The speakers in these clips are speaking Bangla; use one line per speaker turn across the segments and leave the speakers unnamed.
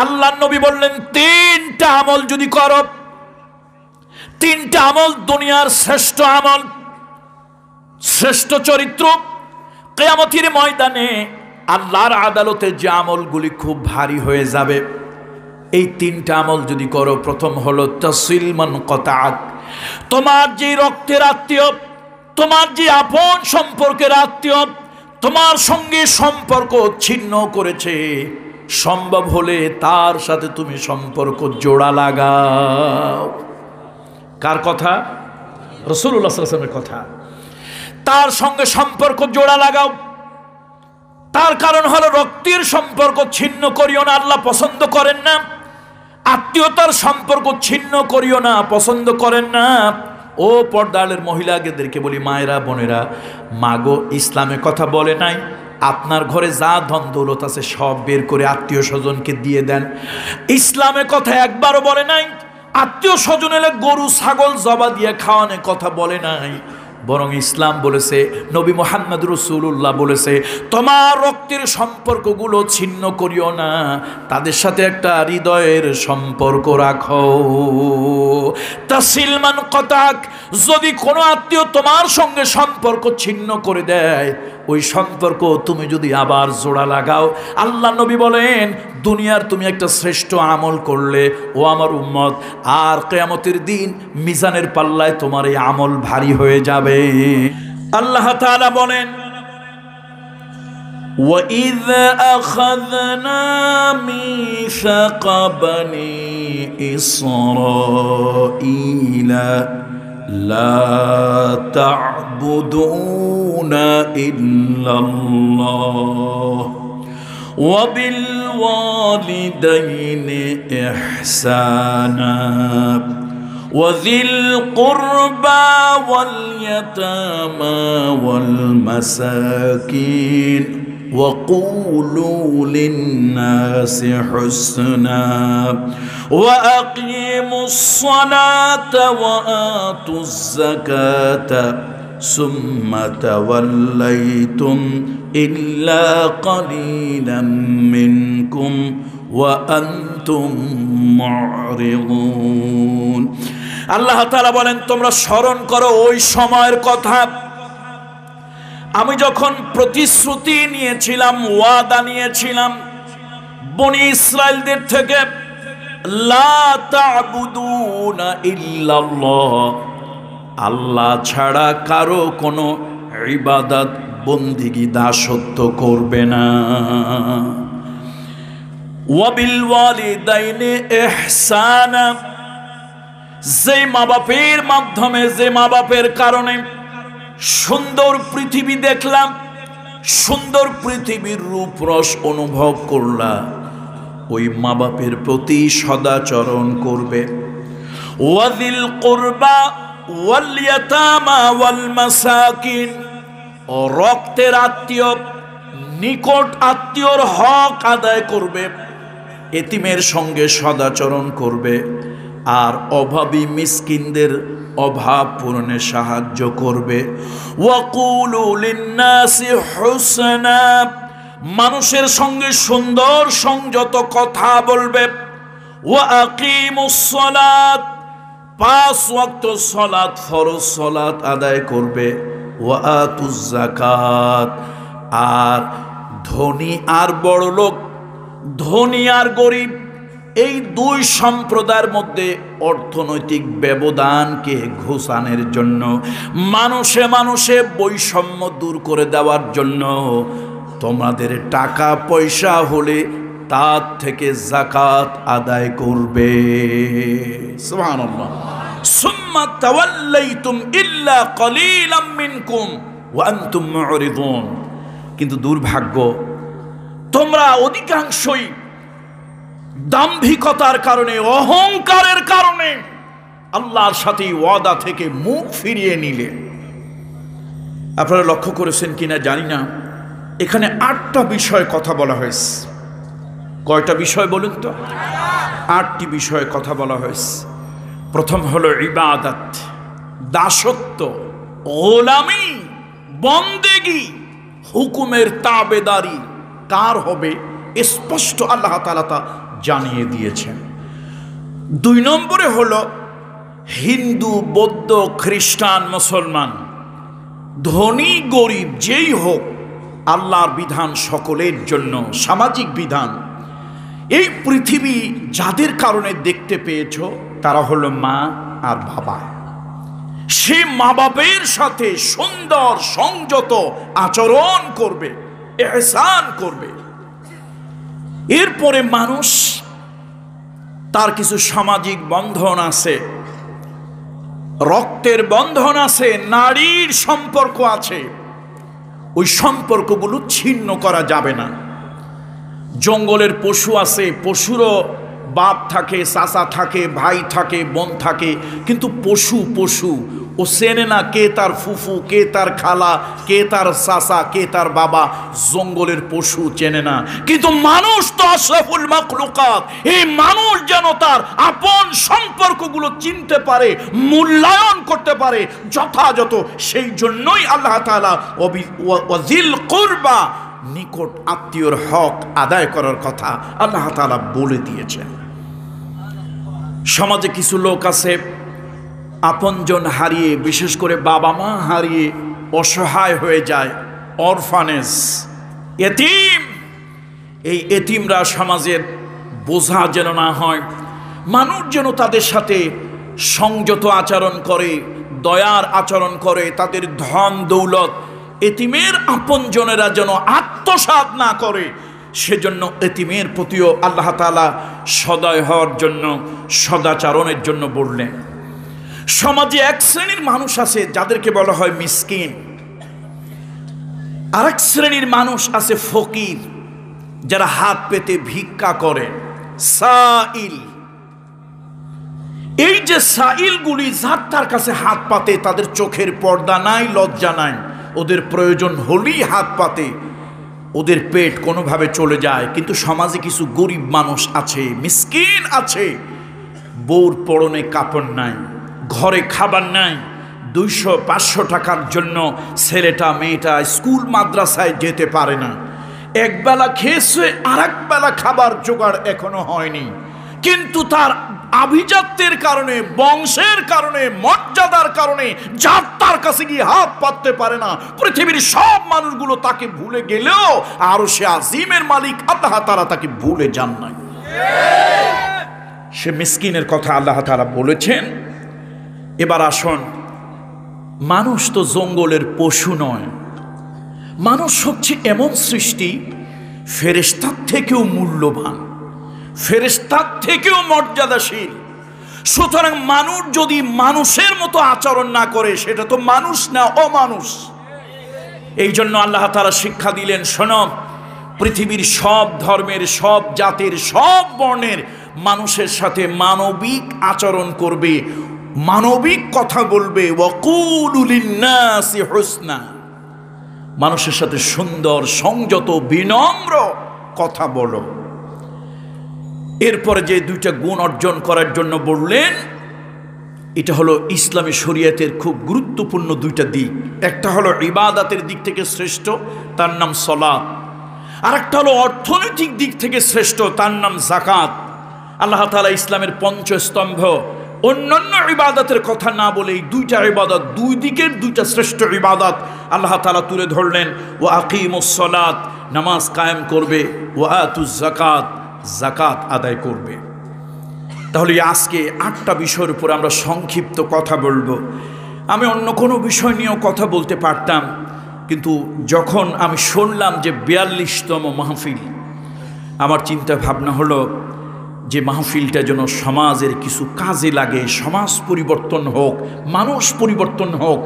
আল্লাহর নবী বললেন তিনটা আমল যদি করো, তিনটা আমল দুনিয়ার শ্রেষ্ঠ আমল, শ্রেষ্ঠ চরিত্র, কিয়ামতের ময়দানে আল্লাহর আদালতে যে আমলগুলি খুব ভারী হয়ে যাবে, এই তিনটা আমল যদি করো, প্রথম হলো তাসিল মান কাতাক, তোমার যে রক্তের আত্মীয়, তোমার যে আপন সম্পর্কের আত্মীয় তোমার সঙ্গে সম্পর্ক ছিন্ন করেছে, সম্ভব হলে তার সাথে তুমি সম্পর্ক জোড়া লাগাও। কার কথা? রাসূলুল্লাহ সাল্লাল্লাহু আলাইহি ওয়াসাল্লামের কথা। তার সঙ্গে সম্পর্ক জোড়া লাগাও। তার কারণ হলো রক্তের সম্পর্ক ছিন্ন করিও না, আল্লাহ পছন্দ করেন না। আত্মীয়তার সম্পর্ক ছিন্ন করিও না, পছন্দ করেন না। ও পর্দালের মহিলাদেরকে বলি, মায়েরা বোনেরা, মাগো ইসলামে কথা বলে নাই আপনার ঘরে যা ধন দৌলত আছে সব বের করে আত্মীয় স্বজনকে দিয়ে দেন। ইসলামে কথা একবারও বলে নাই আত্মীয় স্বজন এলে গরু ছাগল জবা দিয়ে খাওয়ানোর কথা বলে নাই, বরং ইসলাম বলেছে, নবী মুহাম্মদ রাসূলুল্লাহ বলেছে, তোমার রক্তের সম্পর্কগুলো ছিন্ন করিও না, তাদের সাথে একটা হৃদয়ের সম্পর্ক রাখো। তাসিল মান কাতাক, যদি কোনো আত্মীয় তোমার সঙ্গে সম্পর্ক ছিন্ন করে দেয়, ওই সম্পর্ক তুমি যদি আবার জোড়া লাগাও, আল্লাহ নবী বলেন দুনিয়ার তুমি একটা শ্রেষ্ঠ আমল করলে ও আমার উম্মত, আর কিয়ামতের দিন মিজানের পাল্লায় তোমার এই আমল ভারী হয়ে যাবে। আল্লাহ তাআলা বলেন, وَإِذْ أَخَذْنَا مِيثَاقَ بَنِي إِسْرَائِيلَ لَا تَعْبُدُونَ إِلَّا اللَّهَ وَبِالْوَالِدَيْنِ إِحْسَانًا وذي القربى واليتامى والمساكين وقولوا للناس حسنا وأقيموا الصلاة وآتوا الزكاة ثم توليتم إلا قليلا منكم وأنتم معرضون। আল্লাহ তাআলা বলেন, তোমরা স্মরণ করো ওই সময়ের কথা আমি যখন প্রতিশ্রুতি নিয়েছিলাম, ওয়াদা নিয়েছিলাম বনি ইসরাইলদের থেকে, লা তা'বুদুনা ইল্লাল্লাহ, আল্লাহ ছাড়া কারো কোনো ইবাদত বন্দেগী দাসত্ব করবে না। ওয়াবিল ওয়ালিদাইনি ইহসানা, যে মা বাপের মাধ্যমে, যে মা বাপের কারণে সুন্দর পৃথিবী দেখলাম, সুন্দর পৃথিবীর রূপরস অনুভব করলাম, ওই মা বাপের প্রতি সদাচরণ করবে। ওয়াযিল কুরবা ওয়াল ইয়াতামা ওয়াল মাসাকিন, ও রক্তের আত্মীয়, নিকট আত্মীয়র হক আদায় করবে, এতিমের সঙ্গে সদাচরণ করবে, আর অভাবী মিসকিনদের অভাব পূরণে সাহায্য করবে। ওয়াকুলু লিন্নাসি হুসনা, মানুষের সঙ্গে সুন্দর সংযত কথা বলবে। ওয়া আকিমুস সালাত, 5 ওয়াক্ত সালাত, ফরজ সালাত আদায় করবে। ওয়া আতুজ যাকাত, আর ধনী আর বড়লোক, ধনী আর গরিব, এই দুই সম্প্রদায়ের মধ্যে অর্থনৈতিক ব্যবধানকে ঘোষানোর জন্য, মানুষে মানুষে বৈষম্য দূর করে দেওয়ার জন্য, তোমাদের টাকা পয়সা হলে তার থেকে যাকাত আদায় করবে। সুবহানাল্লাহ। সুম্মা তাওয়াল্লাইতুম ইল্লা কালিলাম মিনকুম ওয়া আনতুম মুরিদুন, কিন্তু দুর্ভাগ্য, তোমরা অধিকাংশই দাম্ভিকতার কারণে, অহংকারের কারণে আল্লাহর সাথে ওয়াদা থেকে মুখ ফিরিয়ে নিলে। আপনারা লক্ষ্য করেছেন কিনা জানি না, এখানে 8টা বিষয় কথা বলা হয়েছে। কয়টা বিষয় বলুন তো? 8টি বিষয়ে কথা বলা হয়েছে। প্রথম হলো ইবাদত, দাসত্ব, গোলামি, বন্দেগি, হুকুমের তাবেদারি কার হবে স্পষ্ট আল্লাহ তাআলা তা জানিয়ে দিয়েছেন। 2 নম্বরে হলো হিন্দু, বৌদ্ধ, খ্রিস্টান, মুসলমান, ধনী গরিব যেই হোক, আল্লাহর বিধান সকলের জন্য, সামাজিক বিধান। এই পৃথিবী যাদের কারণে দেখতে পেয়েছো তারা হলো মা আর বাবা। সে মা বাবার সাথে সুন্দর সংযত আচরণ করবে, ইহসান করবে। এরপরে মানুষ, তার কিছু সামাজিক বন্ধন আছে, রক্তের বন্ধন আছে, নারীর সম্পর্ক আছে। ওই সম্পর্কগুলো ছিন্ন করা যাবে না। জঙ্গলের পশু আছে, পশুরও বাপ থাকে, চাচা থাকে, ভাই থাকে, বোন থাকে, কিন্তু পশু পশু, ও চেনে না কে তার ফুফু, কে তার খালা, কে তার চাচা, কে তার বাবা। জঙ্গলের পশু চেনে না, কিন্তু মানুষ তো আশরাফুল মাখলুকাত। এই মানুষ যেন তার আপন সম্পর্কগুলো চিনতে পারে, মূল্যায়ন করতে পারে যথাযথ। সেই জন্যই আল্লাহ তাআলা ওয়াজিল কুরবা, নিকট আত্মীয়র হক আদায় করার কথা আল্লাহ তাআলা বলে দিয়েছেন। সমাজে কিছু লোক আছে আপনজন হারিয়ে, বিশেষ করে বাবা মা হারিয়ে অসহায় হয়ে যায়, অরফানেজ, এতিম। এই এতিমরা সমাজের বোঝা যেন না হয়, মানুষ যেন তাদের সাথে সংযত আচরণ করে, দয়ার আচরণ করে। তাদের ধন দৌলত এতিমের আপনজনেরা যেন আত্মসাৎ না করে, সেজন্য এতিমের প্রতিও আল্লাহ তাআলা সদয় হওয়ার জন্য, সদাচরণের জন্য বললেন। সমাজে এক শ্রেণীর মানুষ আছে যাদেরকে বলা হয় মিসকিন, আরেক শ্রেণীর মানুষ আছে ফকির, যারা হাত পেতে ভিক্ষা করে, সাইল। এই যে সাইলগুলি যার তার কাছে হাত পাতে, তাদের চোখের পর্দা নাই, লজ্জা নাই, ওদের প্রয়োজন হলেই হাত পাতে, ওদের পেট কোনোভাবে চলে যায়। কিন্তু সমাজে কিছু গরিব মানুষ আছে, মিসকিন আছে, বউর পরনে কাপড় নাই, ঘরে খাবার নাই, 200-500 টাকার জন্য ছেলেটা মেয়েটা স্কুল মাদ্রাসায় যেতে পারে না। একবেলা খেয়েছে, আর এক বেলা খাবার জোগাড় এখনো হয়নি, কিন্তু তার আভিজাত্যের কারণে, বংশের কারণে, মর্যাদার কারণে যার তার কাছে গিয়ে হাত পাততে পারে না। পৃথিবীর সব মানুষগুলো তাকে ভুলে গেলেও আরশে আজিমের মালিক আল্লাহ তাআলা তাকে ভুলে যান নাই। সে মিসকিনের কথা আল্লাহ তাআলা বলেছেন। এবার আসুন, মানুষ তো জঙ্গলের পশু নয়, মানুষ হচ্ছে এমন সৃষ্টি ফেরেশতার থেকেও মূল্যবান, ফেরেশতার থেকেও মর্যাদাশীল। সুতরাং মানুষ যদি মানুষের মতো আচরণ না করে, সেটা তো মানুষ না, অমানুষ। এই জন্য আল্লাহ তাআলা শিক্ষা দিলেন, শোনো, পৃথিবীর সব ধর্মের, সব জাতির, সব বর্ণের মানুষের সাথে মানবিক আচরণ করবে, মানবিক কথা বলবে। ওয়াকুলু লিন্নাসি হুসনা, মানুষের সাথে সুন্দর, সংযত, বিনম্র কথা বলো। এরপরে যে 2টা গুণ অর্জন করার জন্য বললেন, এটা হলো ইসলামী শরীয়তের খুব গুরুত্বপূর্ণ 2টা দিক। একটা হলো ইবাদতের দিক থেকে শ্রেষ্ঠ, তার নাম সালাত। আর একটা হলো অর্থনৈতিক দিক থেকে শ্রেষ্ঠ, তার নাম যাকাত। আল্লাহ তাআলা ইসলামের পঞ্চস্তম্ভ, অন্যান্য ইবাদতের কথা না বলে এই 2টা ইবাদত, 2 দিকের 2টা শ্রেষ্ঠ ইবাদত আল্লাহ তাআলা তুলে ধরলেন। ওয়া আকিমুস সালাত, নামাজ কায়েম করবে, ওয়া আতুজ যাকাত, যাকাত আদায় করবে। তাহলে আজকে 8টা বিষয়ের উপর আমরা সংক্ষিপ্ত কথা বলবো। আমি অন্য কোনো বিষয় নিয়েও কথা বলতে পারতাম, কিন্তু যখন আমি শুনলাম যে 42তম মাহফিল, আমার চিন্তা ভাবনা হলো যে মাহফিলটা যেন সমাজের কিছু কাজে লাগে, সমাজ পরিবর্তন হোক, মানুষ পরিবর্তন হোক,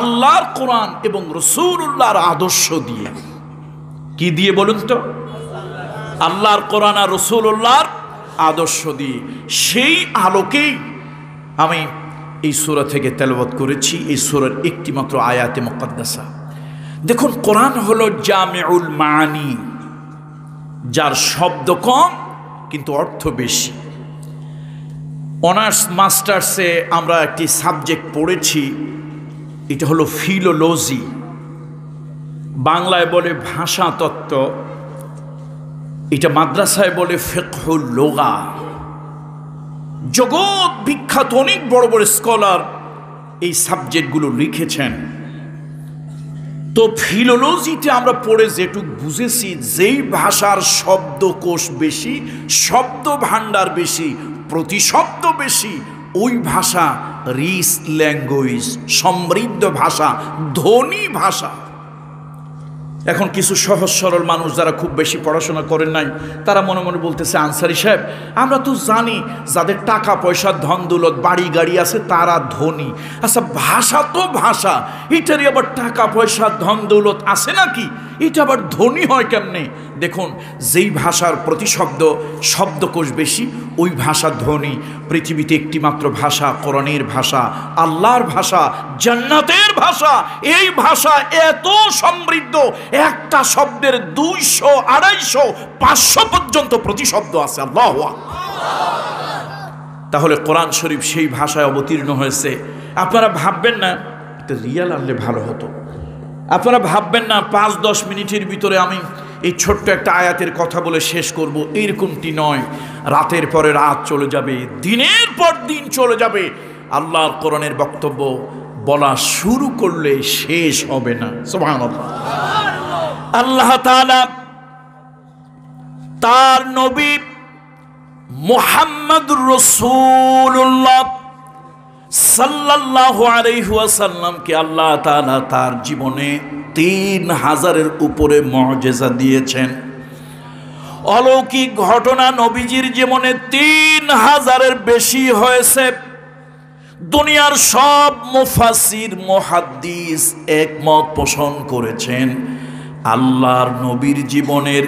আল্লাহর কোরআন এবং রাসূলুল্লাহর আদর্শ দিয়ে। কি দিয়ে বলুন তো? আল্লাহর কোরআন আর রাসূলুল্লাহর আদর্শ দিয়ে। সেই আলোকেই আমি এই সূরা থেকে তেলাওয়াত করেছি, এই সূরার একটি মাত্র আয়াতে মুকাদ্দাসা। দেখুন, কোরআন হলো জামিউল মানি, যার শব্দ কম কিন্তু অর্থ বেশি। অনার্স মাস্টার্সে আমরা একটি সাবজেক্ট পড়েছি, এটা হলো ফিলোলজি, বাংলায় বলে ভাষা তত্ত্ব। এটা মাদ্রাসায় বলে ফিকহুল লুগা। জগৎ বিখ্যাত অনেক বড় বড় স্কলার এই সাবজেক্টগুলো লিখেছেন। তো ফিলোলজিতে আমরা পড়ে যেটুক বুঝেছি, যেই ভাষার শব্দকোষ বেশি, শব্দ ভাণ্ডার বেশি, প্রতিশব্দ বেশি, ওই ভাষা রিচ ল্যাঙ্গুয়েজ, সমৃদ্ধ ভাষা, ধনী ভাষা। এখন কিছু সহজ সরল মানুষ যারা খুব বেশি পড়াশোনা করেন নাই, তারা মনে মনে বলতেছে, আনসারী সাহেব আমরা তো জানি যাদের টাকা পয়সা ধন দৌলত বাড়ি গাড়ি আছে তারা ধনী। আচ্ছা ভাষা তো ভাষা, এটারই আবার টাকা পয়সা ধন দৌলত আছে নাকি? এটা আবার ধনী হয় কেমনে? দেখুন, যেই ভাষার প্রতিশব্দ শব্দকোষ বেশি ওই ভাষা ধনী। পৃথিবীতে একটি মাত্র ভাষা কোরআনের ভাষা, আল্লাহর ভাষা, জান্নাতের ভাষা। এই ভাষা এত সমৃদ্ধ, একটা শব্দের 200, 250, 500 পর্যন্ত প্রতিশব্দ আছে। আল্লাহু আকবার। তাহলে কোরআন শরীফ সেই ভাষায় অবতীর্ণ হয়েছে। আপনারা ভাববেন না এটা রিয়াল আনলে ভালো হতো, আপনারা ভাববেন না 5-10 মিনিটের ভিতরে আমি এই ছোট্ট একটা আয়াতের কথা বলে শেষ করব, এইরকমটি নয়। রাতের পরে রাত চলে যাবে, দিনের পর দিন চলে যাবে। আল্লাহর কোরআনের বক্তব্য বলা শুরু করলে শেষ হবে না। সুবহানাল্লাহ। আল্লাহ তাআলা তার নবী মুহাম্মদুর রাসূলুল্লাহ সাল্লাল্লাহু আলাইহি ওয়াসাল্লামকে আল্লাহ তাআলা তার জীবনে 3000-এর উপরে মুআজিজা দিয়েছেন। অলৌকিক ঘটনা নবীজির জীবনে 3000-এর বেশি হয়েছে। দুনিয়ার সব মুফাসসির মুহাদ্দিস একমত পোষণ করেছেন, আল্লাহর নবীর জীবনের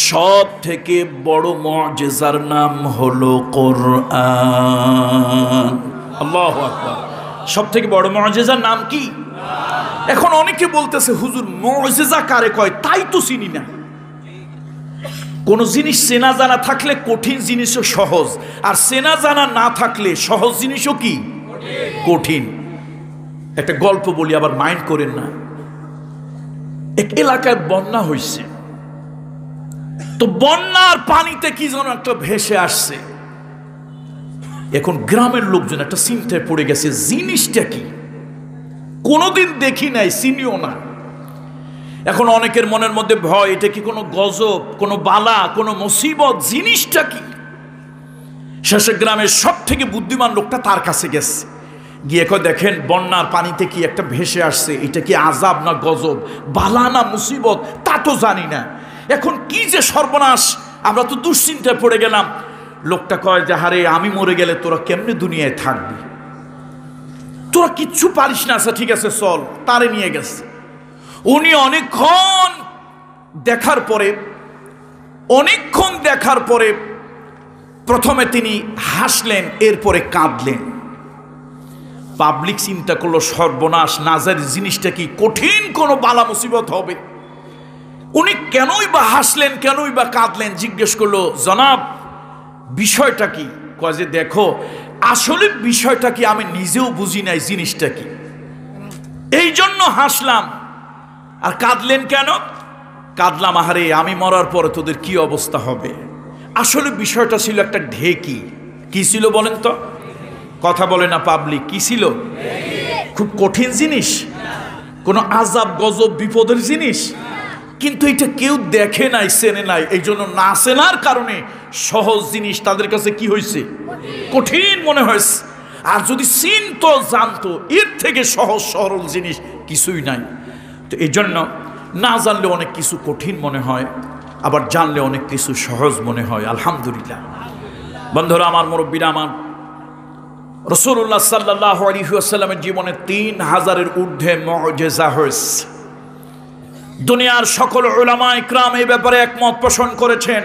সব থেকে বড় মুআজিজার নাম হলো কোরআন। আল্লাহু আকবার। সব থেকে বড় মুআজিজার নাম কি? এখন অনেকে বলতেছে, হুজুর মুআজিজা কারে কয়? তাই তো চিনি না। কোন জিনিস চেনা জানা থাকলে কঠিন জিনিসও সহজ, আর চেনা জানা না থাকলে সহজ জিনিসও কি কঠিন। একটা গল্প বলি, আবার মাইন্ড করেন না। এক এলাকায় বন্যা হয়েছে, তো বন্যার পানিতে কি যেন একটা ভেসে আসছে। এখন গ্রামের লোকজন একটা চিন্তায় পড়ে গেছে, জিনিসটা কি? কোনোদিন দেখি নাই, চিনিও না। এখন অনেকের মনের মধ্যে ভয়, এটা কি কোনো গজব, কোনো বালা, কোনো মুসিবত? জিনিসটা কি? শেষে গ্রামের সব থেকে বুদ্ধিমান লোকটা তার কাছে গেছে, গিয়ে কয়, দেখেন বন্যার পানিতে কি একটা ভেসে আসছে, এটা কি আযাব না গজব, বালা না মুসিবত, তা তো জানি না। এখন কি যে সর্বনাশ, আমরা তো দুশ্চিন্তায় পড়ে গেলাম। লোকটা কয় যে, হারে আমি মরে গেলে তোরা কেমনে দুনিয়ায় থাকবি? তোরা কিচ্ছু পারিস না। আচ্ছা ঠিক আছে চল। তারে নিয়ে গেছে। উনি অনেকক্ষণ দেখার পরে প্রথমে তিনি হাসলেন, এরপরে কাঁদলেন। পাবলিক চিন্তা করলো, সর্বনাশ, নাজার জিনিসটা কি কঠিন কোনো বালা মুসিবত হবে। উনি কেনই বা হাসলেন, কেনই বা কাঁদলেন? জিজ্ঞেস করলো, জনাব বিষয়টা কি? কয় যে, দেখো আসলে বিষয়টা কি আমি নিজেও বুঝি নাই, জিনিসটা কি, এই জন্য হাসলাম। আর কাঁদলেন কেন? কাঁদলাম, আহারে আমি মরার পরে তোদের কি অবস্থা হবে। আসলে বিষয়টা ছিল একটা ঢেকি। কি ছিল বলেন তো? কথা বলে না পাবলিক। কি ছিল? খুব কঠিন জিনিস, কোনো আযাব গজব বিপদের জিনিস, কিন্তু এটা কেউ দেখে নাই, চেনে নাই। এই জন্য না চেনার কারণে সহজ জিনিস তাদের কাছে কি হয়েছে? কঠিন মনে হয়েছে। আর যদি চিনতো, জানতো, এর থেকে সহজ সরল জিনিস কিছুই নাই। তো এই জন্য না জানলে অনেক কিছু কঠিন মনে হয়, আবার জানলে অনেক কিছু সহজ মনে হয়। আলহামদুলিল্লাহ। বন্ধুরা আমার, মুরব্বীরা আমার, রাসূলুল্লাহ সাল্লাল্লাহু আলাইহি ওয়াসাল্লামের জীবনে 3000-এর ঊর্ধ্বে মুআজিজা হয়েছে। দুনিয়ার সকল উলামা ইকরাম এই ব্যাপারে একমত পোষণ করেছেন।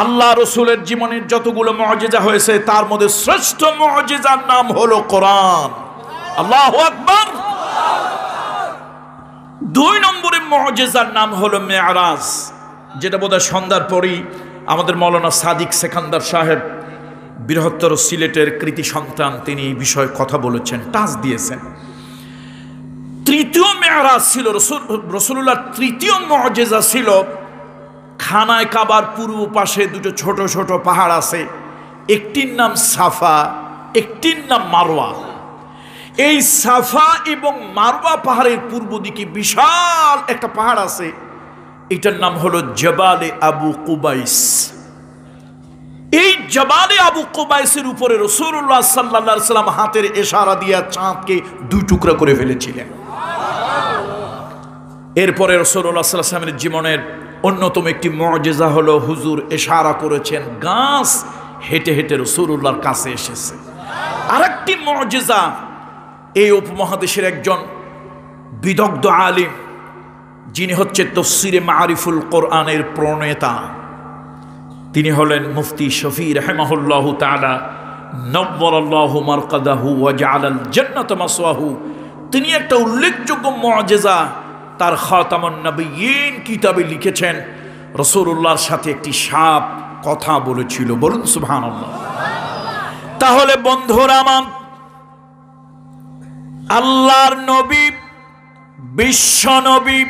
আল্লাহ রসুলের জীবনের যতগুলো মুআজিজা হয়েছে, তার মধ্যে শ্রেষ্ঠ মুআজিজার নাম হলো কোরআন। আল্লাহু আকবার। 2 নম্বরে মুআজিজার নাম হলো মেরাজ, যেটা বোধহয় সন্ধ্যার পরই আমাদের মাওলানা সাদিক সেকান্দার সাহেব, বৃহত্তর সিলেটের কৃতি সন্তান, তিনি এই বিষয়ে কথা বলেছেন, টাচ দিয়েছেন। তৃতীয় মেরাজ ছিল রাসূলুল্লাহর তৃতীয় মুআজিজা ছিল খানায় কাবার পূর্ব পাশে দুটো ছোট ছোট পাহাড় আছে, একটির নাম সাফা, একটির নাম মারওয়া। এই সাফা এবং মারওয়া পাহাড়ের পূর্ব দিকে বিশাল একটা পাহাড় আছে, এটার নাম হলো জবালে আবু কুবাইস। এই জবালে আবু কুবাইসের উপরে রাসূলুল্লাহ সাল্লাল্লাহু আলাইহি ওয়াসাল্লাম হাতের ইশারা দিয়ে চাঁদকে দুই টুকরা করে ফেলেছিলেন। এরপরে রাসূলুল্লাহ সাল্লাল্লাহু আলাইহি ওয়াসাল্লামের জীবনের অন্যতম একটি মুজিজা হলো হুজুর ইশারা করেছেন, গাছ হেঁটে হেঁটে রাসূলুল্লাহর কাছে এসেছে। আরেকটি মুজিজা, এই উপমহাদেশের একজন বিদগ্ধ আলিম, যিনি হচ্ছে তাফসীরে মারিফুল কোরআনের প্রণেতা, তিনি হলেন মুফতি শফি রাহিমাহুল্লাহু তাআলা নব্বরাল্লাহু মারকাদাহু ওয়া জাআলাল জান্নাতা মাসওয়াহু। তিনি একটা উল্লেখযোগ্য মুজিজা তার খাতামুন নবিয়্যিন কিতাবে লিখেছেন, রাসূলুল্লাহর সাথে একটি সাপ কথা বলেছিল। বলুন সুবহানাল্লাহ। তাহলে বন্ধুরা আমার, আল্লাহর নবী বিশ্ব নবী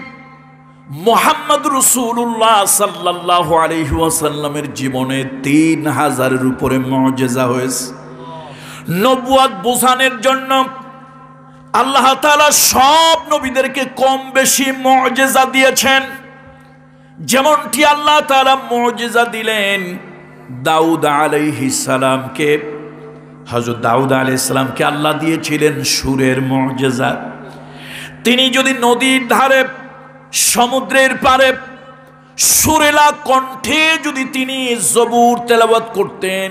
মুহাম্মদ রাসূলুল্লাহ সাল্লাল্লাহু আলাইহি ওয়াসাল্লামের জীবনে ৩,০০০-এর উপরে মুজিজা হয়েছে। নবুয়ত বোঝানোর জন্য আল্লাহ তাআলা সব নবীদেরকে কম বেশি মুজিজা দিয়েছেন। যেমনটি আল্লাহ তাআলা মুজিজা দিলেন দাউদ আলাইহিস সালামকে। হযরত দাউদ আলাইহিস সালামকে আল্লাহ দিয়েছিলেন সুরের মুজিজা। তিনি যদি নদীর ধারে, সমুদ্রের পারে সুরেলা কণ্ঠে যদি তিনি জবুর তেলাওয়াত করতেন,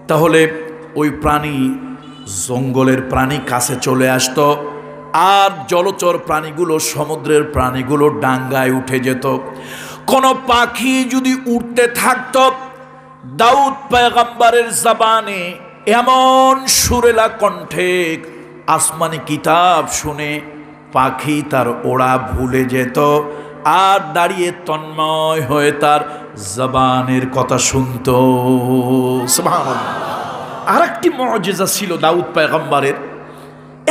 তাহলে ওই প্রাণী, জঙ্গলের প্রাণী কাছে চলে আসতো, আর জলচর প্রাণীগুলো, সমুদ্রের প্রাণীগুলো ডাঙ্গায় উঠে যেত। কোনো পাখি যদি উঠতে থাকতো, দাউদ পয়গম্বরের জবানে এমন সুরেলা কণ্ঠে আসমানি কিতাব শুনে পাখি তার ওড়া ভুলে যেত, আর দাঁড়িয়ে তন্ময় হয়ে তার জবানের কথা শুনত। সুবহানাল্লাহ। আরেকটি মুজিজা ছিল দাউদ পয়গম্বরের।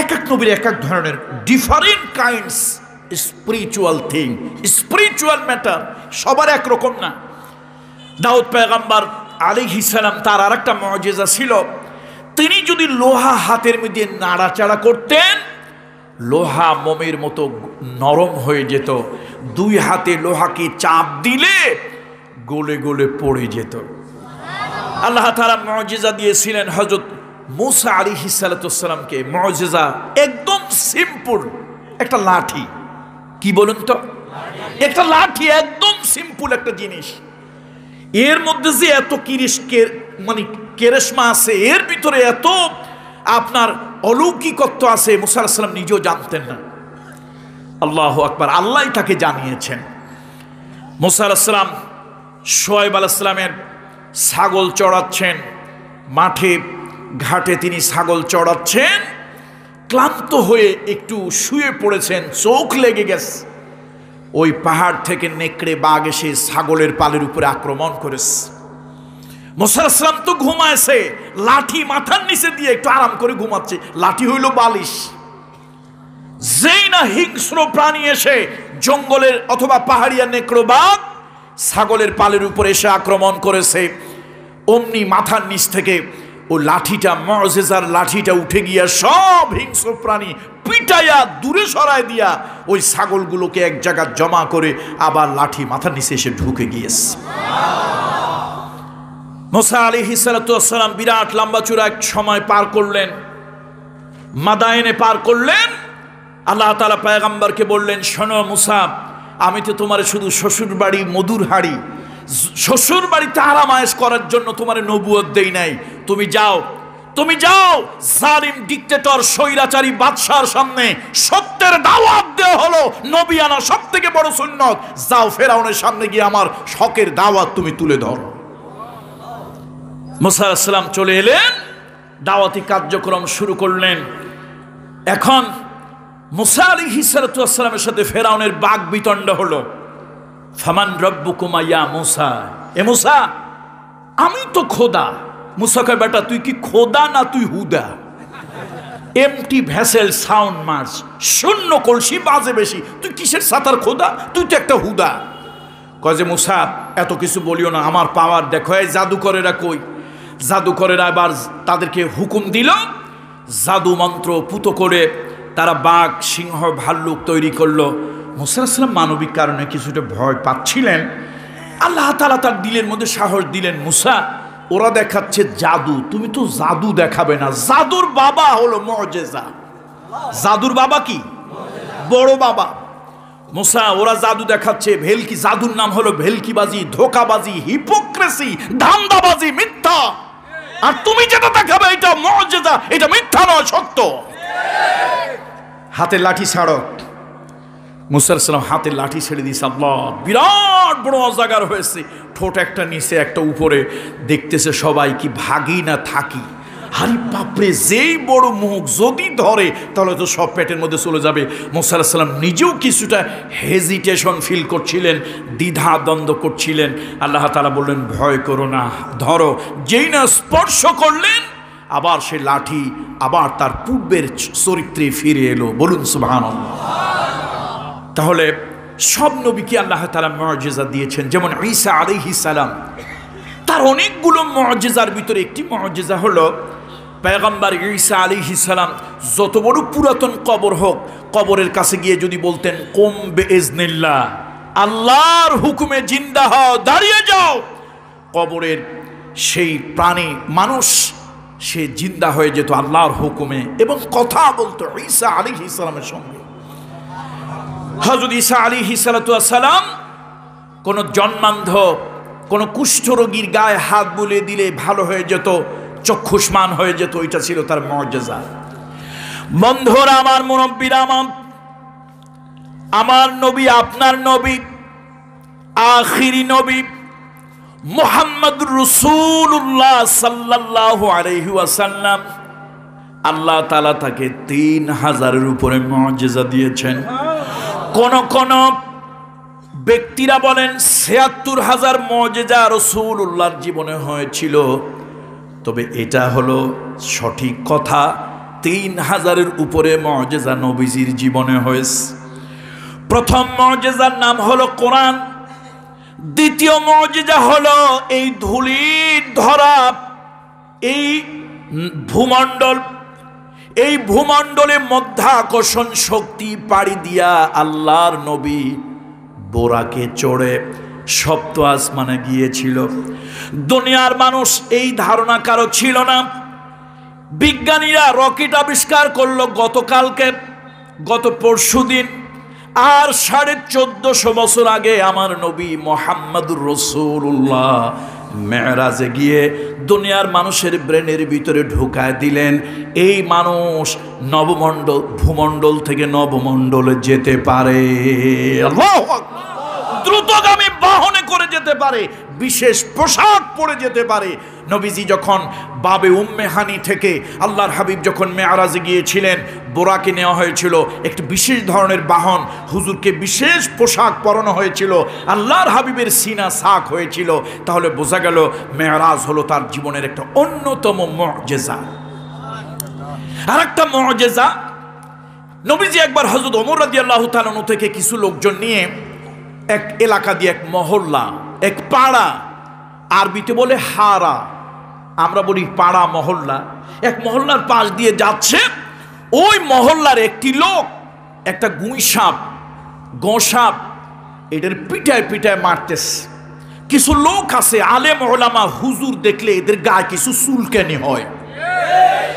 এক এক নবীর এক এক ধরনের different kinds spiritual thing, spiritual matter, সবার একরকম না। দাউদ পয়গম্বর আলাইহিস সালাম, তার আরেকটা মুজিজা ছিল, তিনি যদি লোহা হাতের মধ্যে নাড়াচাড়া করতেন, লোহা মোমের মতো নরম হয়ে যেত। দুই হাতে লোহাকে চাপ দিলে গলে গলে পড়ে যেত। আল্লাহ তাআলা মুজিজা দিয়েছিলেন হযরত মূসা আলাইহিস সালামকে। মুজিজা একদম সিম্পল, একটা লাঠি। কি বলুন তো? একটা লাঠি, একদম সিম্পল একটা জিনিস। এর মধ্যে যে এত কেরেশমা আছে, এর ভিতরে এত আপনার অলৌকিকত্ব আছে, মূসা আলাইহিস সালাম নিজেও জানতেন না। আল্লাহু আকবার, আল্লাহ তাকে জানিয়েছেন। মূসা আলাইহিস সালাম শুআয়ব আলাইহিস সালামের ছাগল চড়াচ্ছেন, মাঠে ঘাটে তিনি ছাগল চড়াচ্ছেন, ক্লান্ত হয়ে একটু শুয়ে পড়েছেন, চোখ লেগে গেছে। ওই পাহাড় থেকে নেকড়ে বাঘ এসে ছাগলের পালের উপরে আক্রমণ করেছে। মূসা আলাইহিস সালাম তো ঘুমাইছে, লাঠি মাথার নিচে দিয়ে একটু আরাম করে ঘুমাচ্ছে। লাঠি হইল বালিশ। যেই না হিংস্র প্রাণী এসে, জঙ্গলের অথবা পাহাড়িয়া নেকড়ে বাঘ ছাগলের পালের উপরে এসে আক্রমণ করেছে, অমনি মাথার নিচ থেকে ও লাঠিটা, মুজিজার লাঠিটা উঠে গিয়া সব হিংস্র প্রাণী পিটাইয়া দূরে সরায় দিয়া ওই ছাগলগুলোকে এক জায়গায় জমা করে আবার লাঠি মাথার নিচে এসে ঢুকে গিয়েছে। মূসা আলাইহিস সালাম বিরাট লম্বা চূড়া এক সময় পার করলেন, মাদায়েনে পার করলেন। আল্লাহ তাআলা পয়গম্বরকে বললেন, শোনো মূসা, আমি তো তোমার শুধু শ্বশুর বাড়ি মধুর হাড়ি, শ্বশুর বাড়িতে আরামায়েশ করার জন্য তোমার নবুয়ত দেই নাই। তুমি যাও জালিম ডিক্টেটর স্বৈরাচারী বাদশার সামনে সত্যের দাওয়াত দেওয়া হলো, নবী আনা সব থেকে বড় সুন্নত। যাও ফেরাউনের সামনে গিয়ে আমার হকের দাওয়াত তুমি তুলে ধরো। মূসা আলাইহিস সালাম চলে এলেন, দাওয়াতি কার্যক্রম শুরু করলেন। এখন মূসা আলাইহিস সালামের সাথে ফেরাউনের বাক বিতণ্ড হলো। ফামান রব্বুকুমা ইয়া মূসা, এ মূসা, আমি তো খোদা। মূসা কয়, বেটা তুই কি খোদা না তুই হুদা? এমটি ভেসেল সাউন্ড মার্চ, শূন্য কলসি বাজে বেশি, তুই কিসের সাতার খোদা? তুই তো একটা হুদা। কয় যে মুসা এত কিছু বলিও না, আমার পাওয়ার দেখো। এই জাদুকরেরা কই? জাদুকরেরা এবার তাদেরকে হুকুম দিল, জাদু মন্ত্র পুতো করে তারা বাঘ, সিংহ, ভাল্লুক তৈরি করলো। মুসা আলাইহিস সালাম মানবিক কারণে কিছুটা ভয় পাচ্ছিলেন। আল্লাহ তাআলা তার দিলের মধ্যে সাহস দিলেন, মুসা ওরা দেখাচ্ছে জাদু, তুমি তো জাদু দেখাবে না। জাদুর বাবা হলো মুআজিজা। জাদুর বাবা কি? বড় বাবা। মুসা ওরা জাদু দেখাচ্ছে, ভেলকি, জাদুর নাম হলো ভেলকিবাজি, ধোকাবাজি, হিপোক্রেসি, ধান্দাবাজি, মিথ্যা। আর তুমি যেটা দেখাবে এটা মুআজিজা, এটা মিথ্যা নয়, সত্য। হাতে লাঠি ছাড়ো। মুসা আলাইহিস সালাম হাতে লাঠি ছেড়ে দিয়েছে। আল্লাহ, বিরাট বড় অজাগার হয়েছে, ঠোঁট একটা নিচে একটা উপরে, দেখতেছে সবাই কি ভাগি না থাকি। হারি বাপরে, যেই বড় মুখ যদি ধরে তাহলে তো সব পেটের মধ্যে চলে যাবে। মুসা আলাইহিস সালাম নিজেও কিছুটা হেজিটেশন ফিল করছিলেন, দ্বিধা দ্বন্দ্ব করছিলেন। আল্লাহ তাআলা বললেন, ভয় করো না, ধরো। যেই না স্পর্শ করলেন, আবার সে লাঠি আবার তার পূর্বের চরিত্রে ফিরে এলো। বলুন সুবহানাল্লাহ। তাহলে সব নবীকে আল্লাহ তাআলা মুআজিজা দিয়েছেন। যেমন ঈসা আলাইহিস সালাম, তার অনেকগুলো মুআজিজার ভিতরে একটি মুআজিজা হলো পয়গম্বর ঈসা আলাইহিস সালাম যত বড় পুরাতন কবর হোক, কবরের কাছে গিয়ে যদি বলতেন কুম বিইজনিল্লাহ, আল্লাহর হুকুমে জিন্দা হও, দাঁড়িয়ে যাও, কবরের সেই প্রাণী মানুষ সে জিন্দা হয়ে যেত আল্লাহর হুকুমে এবং কথা বলতো ঈসা আলাইহিস সালামের সঙ্গে। হযরত ঈসা আলাইহিস সালাম কোন জন্মান্ধ, কোন কুষ্ঠরোগীর গায়ে হাত বুলিয়ে দিলে ভালো হয়ে যেত, চক্ষুষ্মান হয়ে যেত। এটা ছিল তার মুআজিজা। বন্ধুরা আমার, মুরব্বীরা আমার নবী, আপনার নবী, আখিরি নবী মুহাম্মদুর রাসূলুল্লাহ সাল্লাল্লাহু আলাইহি ওয়াসাল্লাম, আল্লাহ তাআলা তাকে 3000-এর উপরে মুআজিজা দিয়েছেন। কোন কোন ব্যক্তিরা বলেন ৭৬,০০০ মুআজিজা রাসূলুল্লাহর জীবনে হয়েছিল। তবে এটা হলো সঠিক কথা, 3000-এর উপরে মুআজিজা নবীজির জীবনে হয়েছে। প্রথম মুআজিজার নাম হলো কোরআন। দ্বিতীয় মুআজিজা হলো এই ধূলির ধরা, এই ভূমণ্ডল, এই ভূমণ্ডলে মধ্যাকর্ষণ শক্তি পাড়ি দিয়া আল্লাহর নবী বোরাকে চড়ে সপ্ত আসমানে গিয়েছিল। দুনিয়ার মানুষ এই ধারণা কারো ছিল না। বিজ্ঞানীরা রকেট আবিষ্কার করলো গতকালকে, গত পরশুদিন। আর 1450 বছর আগে আমার নবী মুহাম্মদুর রাসূলুল্লাহ মেরাজে গিয়ে দুনিয়ার মানুষের ব্রেনের ভিতরে ঢুকায় দিলেন, এই মানুষ নবমণ্ডল, ভূমণ্ডল থেকে নবমণ্ডলে যেতে পারে। আল্লাহু আকবার। দ্রুতগামী বাহনে করে যেতে পারে, বিশেষ পোশাক পরে যেতে পারে। নবীজি যখন বাবে উম্মে হানি থেকে আল্লাহর হাবিব যখন মেরাজে গিয়েছিলেন, বোরাকে নেওয়া হয়েছিল, একটি বিশেষ ধরনের বাহন, হুজুরকে বিশেষ পোশাক পরানো হয়েছিল, আল্লাহর হাবিবের সিনা সাক হয়েছিল। তাহলে বোঝা গেল মেরাজ হলো তার জীবনের একটা অন্যতম মুআজিজা। আর একটা মুআজিজা, নবীজি একবার হযরত ওমর রাদিয়াল্লাহু তাআলা আনহু থেকে কিছু লোকজন নিয়ে এক এলাকা দিয়ে, এক মহল্লা, এক পাড়া, আরবিতে বলে হারা, আমরা বলি পাড়া, মহল্লা, এক মহল্লার পাশ দিয়ে যাচ্ছে। ওই মহল্লার একটি লোক একটা গুঁইসাপ, গোসাপ, এদের পিটায় পিটায় মারতেছে। কিছু লোক আছে আলেম ওলামা, হুজুর দেখলে এদের গায়ে কিছু চুলকানি হয়।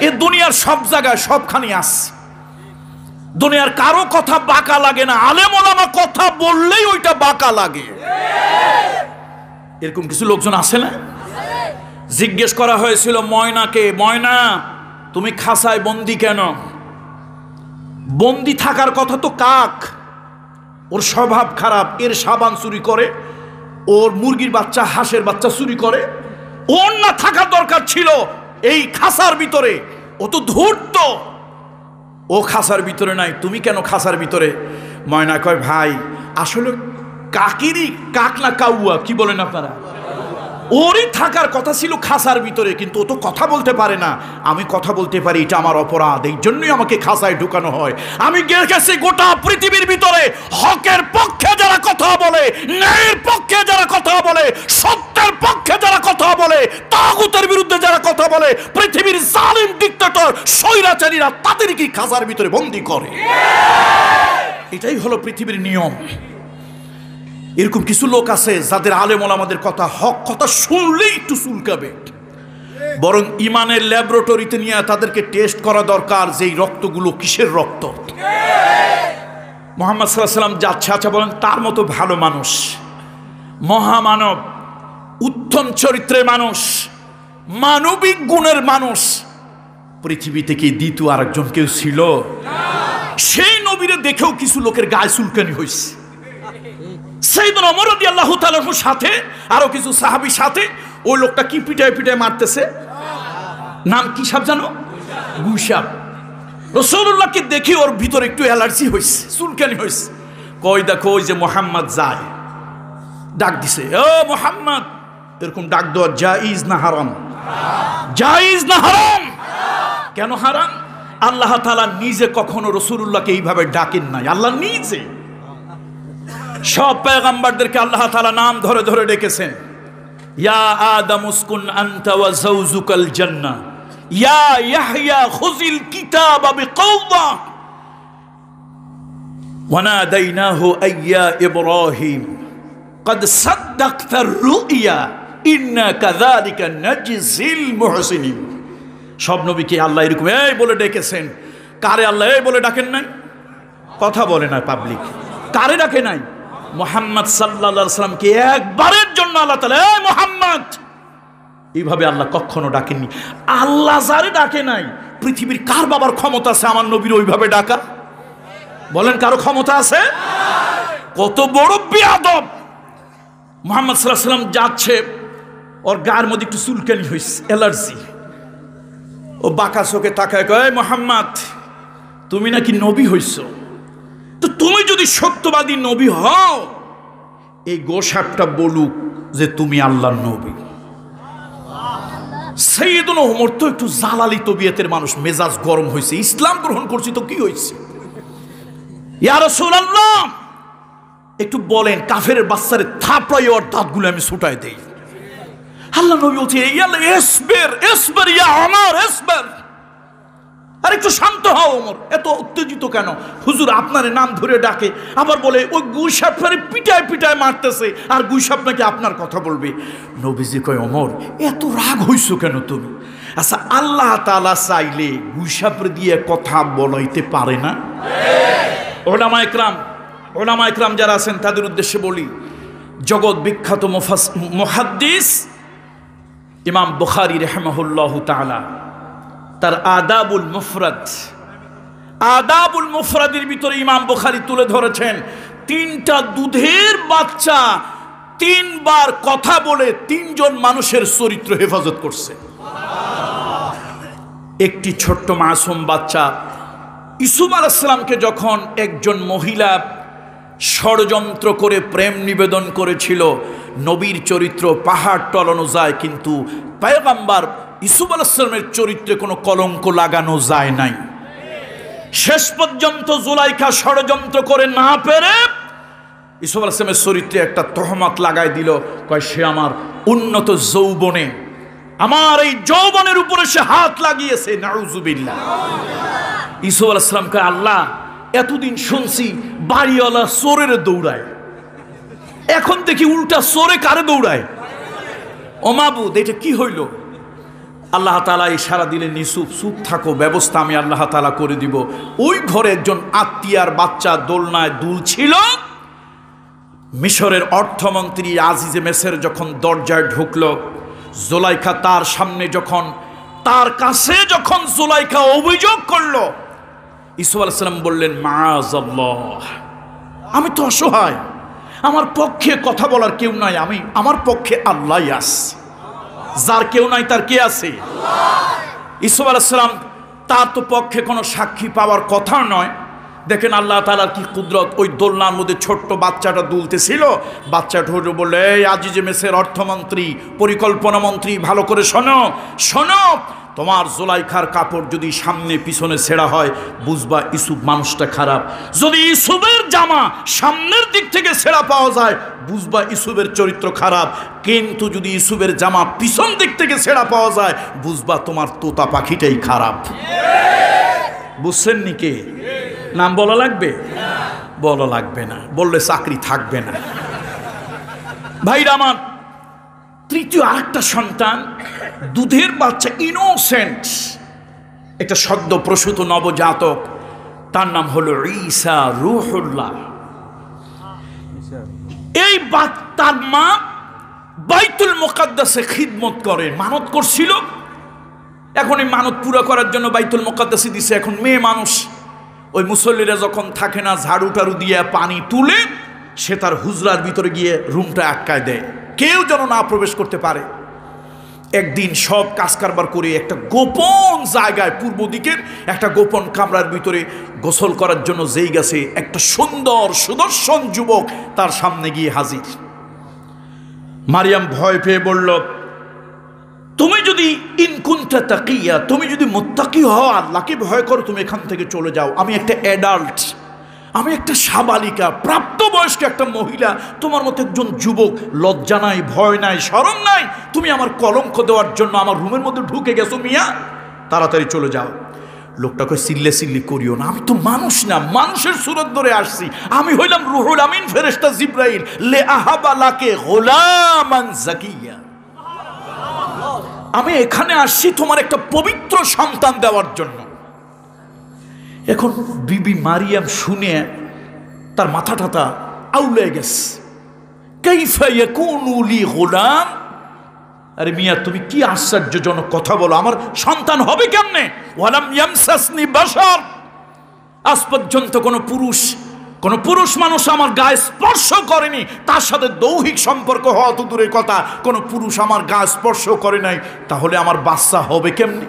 এ দুনিয়ার সব জায়গায় সবখানে আছে, দুনিয়ার কারো কথা বাঁকা লাগে না, আলেম ওলামা কথা বললেই ওইটা বাঁকা লাগে। এরকম কিছু লোকজন আছে না? জিজ্ঞেস করা হয়েছিল ময়নাকে, ময়না তুমি খাসায় বন্দি কেন? বন্দি থাকার কথা তো কাক, ওর স্বভাব খারাপ, এর সাবান চুরি করে, ওর মুরগির বাচ্চা, হাঁসের বাচ্চা চুরি করে, ওর না থাকার দরকার ছিল এই খাসার ভিতরে, ও তো ধূর্ত, ও খাসার ভিতরে নাই, তুমি কেন খাসার ভিতরে? ময়না কয় ভাই আসলে কাকেরই, কাক না কাউয়া, কি বলেন আপনারা? ওরই থাকার কথা ছিল খাসার ভিতরে, কিন্তু ও তো কথা বলতে পারে না। আমি কথা বলতে পারি, এটা আমার অপরাধ, এই জন্যই আমাকে খাসায় ঢুকানো হয়। আমি গেছি গোটা পৃথিবীর ভিতরে হকের পক্ষে যারা কথা বলে, ন্যায়ের পক্ষে যারা কথা বলে, সত্যের পক্ষে যারা কথা বলে, তাগুতের বিরুদ্ধে যারা কথা বলে, পৃথিবীর জালিম ডিক্টেটর স্বৈরাচারীরা তাদেরকে খাসার ভিতরে বন্দী করে। এটাই হলো পৃথিবীর নিয়ম। এরকম কিছু লোক আছে যাদের আলেম ওলামাদের কথা, হক কথা শুনলেই একটু চুলকাবে, বরং ইমানের ল্যাবরেটরিতে নিয়ে তাদেরকে টেস্ট করা দরকার যে এই রক্তগুলো কিসের রক্ত। মুহাম্মদ সাল্লাল্লাহু আলাইহি ওয়াসাল্লাম যাচ্ছে, আচ্ছা বলেন, তার মতো ভালো মানুষ, মহামানব, উত্তম চরিত্রের মানুষ, মানবিক গুণের মানুষ পৃথিবীতে কি দ্বিতীয় আরেকজন কেউ ছিল? সেই নবীরে দেখেও কিছু লোকের গায়ে চুলকানি হয়েছে। সাইয়েদনা ওমর রাদিয়াল্লাহু তাআলার সাথে আরো কিছু সাহাবীর সাথে ওই লোকটা কি পিটায় পিটায় মারতেছে, নাম কি সাপ জানো? গুসাপ। রাসূলুল্লাহকে দেখে ওর ভিতরে একটু অ্যালার্জি হয়েছে, চুলকানি হয়েছে। কই দেখো ওই যে মুহাম্মদ যায়, ডাক দিছে, ও মুহাম্মদ। এরকম ডাক দেওয়া জায়েজ না হারাম? জায়েজ না হারাম? কেন হারাম? আল্লাহ তাআলা নিজে কখনো রাসূলুল্লাহকে এইভাবে ডাকেন নাই। আল্লাহ নিজে সব পয়গম্বরদেরকে আল্লাহ তাআলা নাম ধরে ধরে ডেকেছেন। ইয়া আদম উসকুন আনতা ওয়া যাওজুকাল জান্নাহ, ইয়া ইয়াহইয়া খুযিল কিতাবা বিকুওয়া, ওয়া নাদাইনাহু আইয়া ইব্রাহিম قد صدقت الرؤيا إنا كذلك نجزي المحسنين। সব নবীকে আল্লাহ এরকম এই বলে ডেকেছেন। কারে আল্লাহ এই বলে ডাকেন নাই? কথা বলে না পাবলিক। কারে ডাকে নাই? মুহাম্মদ সাল্লাল্লাহু আলাইহি ওয়াসাল্লামকে একবারের জন্য আল্লাহ তাআলা এই মুহাম্মদ এইভাবে আল্লাহ কখনো ডাকেননি। আল্লাহ যারে ডাকে নাই, পৃথিবীর কার বাবার ক্ষমতা আছে আমার নবীর ওইভাবে ডাকা? বলেন, কারো ক্ষমতা আছে? কত বড় বেয়াদব! মুহাম্মদ সাল্লাল্লাহু আলাইহি ওয়াসাল্লাম যাচ্ছে, ওর গায়ের মধ্যে একটু চুলকানি হয়েছে, অ্যালার্জি। ও বাঁকা চোখে তাকায় কয়, মুহাম্মদ তুমি নাকি নবী হইছো, তো তুমি যদি সত্যবাদী নবী হও, এই গোসাপটা বলুক যে তুমি আল্লাহর নবী। সাইয়েদনা ওমর তো একটু জালালি তবিয়তের মানুষ, মেজাজ গরম হয়েছে। ইসলাম গ্রহণ করছি তো কি হয়েছে? ইয়া রাসূলুল্লাহ একটু বলেন, কাফেরের বাচ্চারে থাপড়াই ওর দাঁতগুলো আমি ছুটাই দেই। আল্লাহ নবী বলছে, ইসবির ইসবির ইয়া ওমর ইসবির। আর একটু শান্ত হও ওমর, এত উত্তেজিত কেন? হুজুর আপনারে নাম ধরে ডাকে, আবার বলে ওই গুইসাপরে পিটায় পিটায় মারতেছে, আর গুইসাপ নাকি আপনার কথা বলবে। নবীজি কয়, ওমর এত রাগ হইছো কেন তুমি? আচ্ছা আল্লাহ তাআলা চাইলে গুইসাপর দিয়ে কথা বলাইতে পারে না? ওলামা ইকরাম যারা আছেন তাদের উদ্দেশ্যে বলি, জগৎ বিখ্যাত মুহাদ্দিস ইমাম বুখারী রাহিমাহুল্লাহু তাআলা তার আদাবুল মুফরাদের ভিতরে ইমাম বুখারী তুলে ধরেছেন, 3টা দুধের বাচ্চা 3 বার কথা বলে 3 জন মানুষের চরিত্র হেফাজত করছে। একটি ছোট্ট মাসুম বাচ্চা ইউসুফ আলাইহিস সালামকে যখন একজন মহিলা ষড়যন্ত্র করে প্রেম নিবেদন করেছিল, নবীর চরিত্র পাহাড় টলানো যায়, কিন্তু পয়গম্বর ইউসুফ আলাইহিস সালামের চরিত্রে কোনো কলঙ্ক লাগানো যায় নাই। শেষ পর্যন্ত জুলাইখা ষড়যন্ত্র করে না পেরে ইউসুফ আলাইহিস সালামের চরিত্রে একটা তহমত লাগাই দিল, কয় সে আমার উন্নত যৌবনে, আমার এই যৌবনের উপরে সে হাত লাগিয়েছে। নাউজুবিল্লাহ। ইউসুফ আলাইহিস সালাম কয়, আল্লাহ এতদিন শুনছি বাড়িওয়ালা চোরের দৌড়ায়, এখন দেখি উল্টা চোরে কারে দৌড়ায়। ও মাবুদ, এটা কি হইল? আল্লাহ তাআলা ইশারা দিলেন, ইউসুফ চুপ থাকো, ব্যবস্থা আমি আল্লাহ তাআলা করে দিব। ওই ঘরে একজন আত্মীয়ার বাচ্চা দোলনায় দুলছিল। মিশরের অর্থমন্ত্রী আজিজে মেসের যখন দরজায় ঢুকলো, জুলাইখা তার সামনে যখন, তার কাছে যখন জুলাইখা অভিযোগ করলো, ইউসুফ আলাইহিস সালাম বললেন, মাআযাল্লাহ, আমি তো অসহায়, আমার পক্ষে কথা বলার কেউ নাই, আমার পক্ষে আল্লাহই আছে, যার কেউ নাই তার কে আছে? ইউসুফ আলাইহিস সালাম, তার তো পক্ষে কোনো সাক্ষী পাওয়ার কথা নয়, দেখেন আল্লাহ তাআলার কি কুদরত। ওই দোলনার মধ্যে ছোট্ট বাচ্চাটা দুলতেছিল, বাচ্চাটা বললে, এই আজিজে মেসের অর্থমন্ত্রী, পরিকল্পনা মন্ত্রী, ভালো করে শোনো শোনো, তোমার জুলাইখার কাপড় যদি সামনে পিছনে ছেঁড়া হয় বুঝবা ইউসুফ মানুষটা খারাপ। যদি ইউসুফের জামা সামনের দিক থেকে ছেঁড়া পাওয়া যায় বুঝবা ইউসুফের চরিত্র খারাপ। কিন্তু যদি ইউসুফের জামা পিছন দিক থেকে ছেঁড়া পাওয়া যায় বুঝবা তোমার তোতা পাখিটাই খারাপ। বুঝছেন নি? কে নাম বলা লাগবে? বলা লাগবে না, বললে চাকরি থাকবে না। ভাইরা আমার, তৃতীয় আরেকটা সন্তান, দুধের বাচ্চা, ইনোসেন্ট, একটা সদ্য প্রসূত নবজাতক, তার নাম হলো ঈসা রূহুল্লাহ। এই তার মা বাইতুল মুকাদ্দাসে খিদমত করে, মানত করছিল। এখন এই মানত পুরো করার জন্য বাইতুল মুকাদ্দাসে দিছে। এখন মেয়ে মানুষ, ওই মুসল্লিরা যখন থাকে না, ঝাড়ু টাড়ু দিয়ে পানি তুলে সে তার হুজরার ভিতরে গিয়ে রুমটা আটকায় দেয়, কেউ যেন না প্রবেশ করতে পারে। একদিন সব কাজ কারবার করে একটা গোপন জায়গায়, পূর্ব দিকের একটা গোপন কামরার ভিতরে গোসল করার জন্য যেই গেছে, একটা সুন্দর সুদর্শন যুবক তার সামনে গিয়ে হাজির। মারিয়াম ভয় পেয়ে বলল, তুমি যদি ইনকুনতা তাকিয়া, তুমি যদি মুত্তাকি হও, আল্লাহকে ভয় করো, তুমি এখান থেকে চলে যাও। আমি একটা অ্যাডাল্ট, আমি একটা সাবালিকা, প্রাপ্তবয়স্ক একটা মহিলা, তোমার মতো একজন যুবক, লজ্জা নাই, ভয় নাই, শরম নাই, তুমি আমার কলঙ্ক দেওয়ার জন্য আমার রুমের মধ্যে ঢুকে গেছো মিয়া, তাড়াতাড়ি চলে যাও। লোকটাকে সিল্লে সিল্লি করিও না, আমি তো মানুষ না, মানুষের সুরত ধরে আসছি, আমি হইলাম রুহুল আমিন ফেরেশতা জিবরাইল, লে আহাবালাকে গোলামান জাকিয়া, আমি এখানে আসছি তোমার একটা পবিত্র সন্তান দেওয়ার জন্য। এখন বিবি মারিয়াম শুনে তার মাথা টাথা আউলে গেছে। কাইফা ইয়াকুনু লি গোলাম, আরে মিয়া তুমি কি আশ্চর্যজনক কথা বলো, আমার সন্তান হবে কেমনে? ওয়ালাম ইয়ামসাসনি বাশার, আজ পর্যন্ত কোন পুরুষ মানুষ আমার গায়ে স্পর্শ করেনি, তার সাথে দৈহিক সম্পর্ক হওয়া তো দূরের কথা, কোন পুরুষ আমার গায়ে স্পর্শ করে নাই, তাহলে আমার বাচ্চা হবে কেমনে?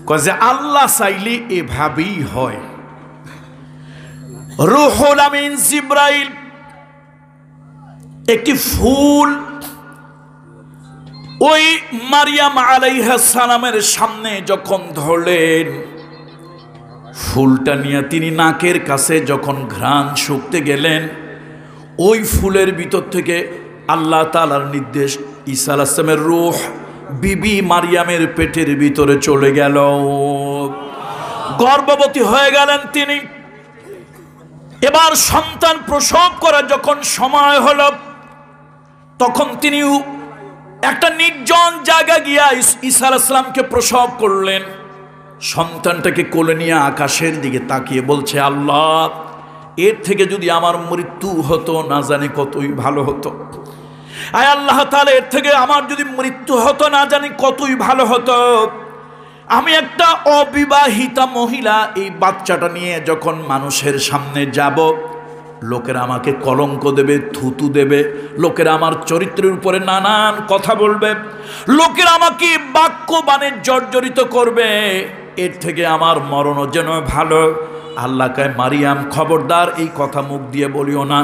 কয় যে আল্লাহ চাইলে এভাবেই হয়। রুহুল আমিন জিবরাইল একটি ফুল ওই মারিয়াম আলাইহিস সালামের সামনে যখন ধরলেন, ফুলটা নিয়ে তিনি নাকের কাছে যখন ঘ্রাণ শুঁকতে গেলেন, ওই ফুলের ভিতর থেকে আল্লাহ তাআলার নির্দেশ ঈসা আলাইহিস সালামের রূহ বিবি মারিয়ামের পেটের ভিতরে চলে গেল, গর্ভবতী হয়ে গেলেন তিনি। এবার সন্তান প্রসব করার যখন সময় হলো, তখন তিনি একটা নির্জন জায়গা গিয়া ঈসা আলাইহিস সালামকে প্রসব করলেন। সন্তানটাকে কোলে নিয়ে আকাশের দিকে তাকিয়ে বলছে, আল্লাহ, এর থেকে যদি আমার মৃত্যু হতো না জানি কতই ভালো হতো। আয় আল্লাহ তাআলা, এর থেকে আমার যদি মৃত্যু হতো না জানি কতই ভালো হতো। আমি একটা অবিবাহিতা মহিলা, এই বাচ্চাটা নিয়ে যখন মানুষের সামনে যাব, লোকেরা আমাকে কলঙ্ক দেবে, থুতু দেবে, লোকেরা আমার চরিত্রের উপরে নানান কথা বলবে, লোকেরা আমাকে বাক্যবাণে জর্জরিত করবে, এর থেকে আমার মরণও যেন ভালো। আল্লাহ কয়, মারিয়াম খবরদার এই কথা মুখ দিয়ে বলিও না,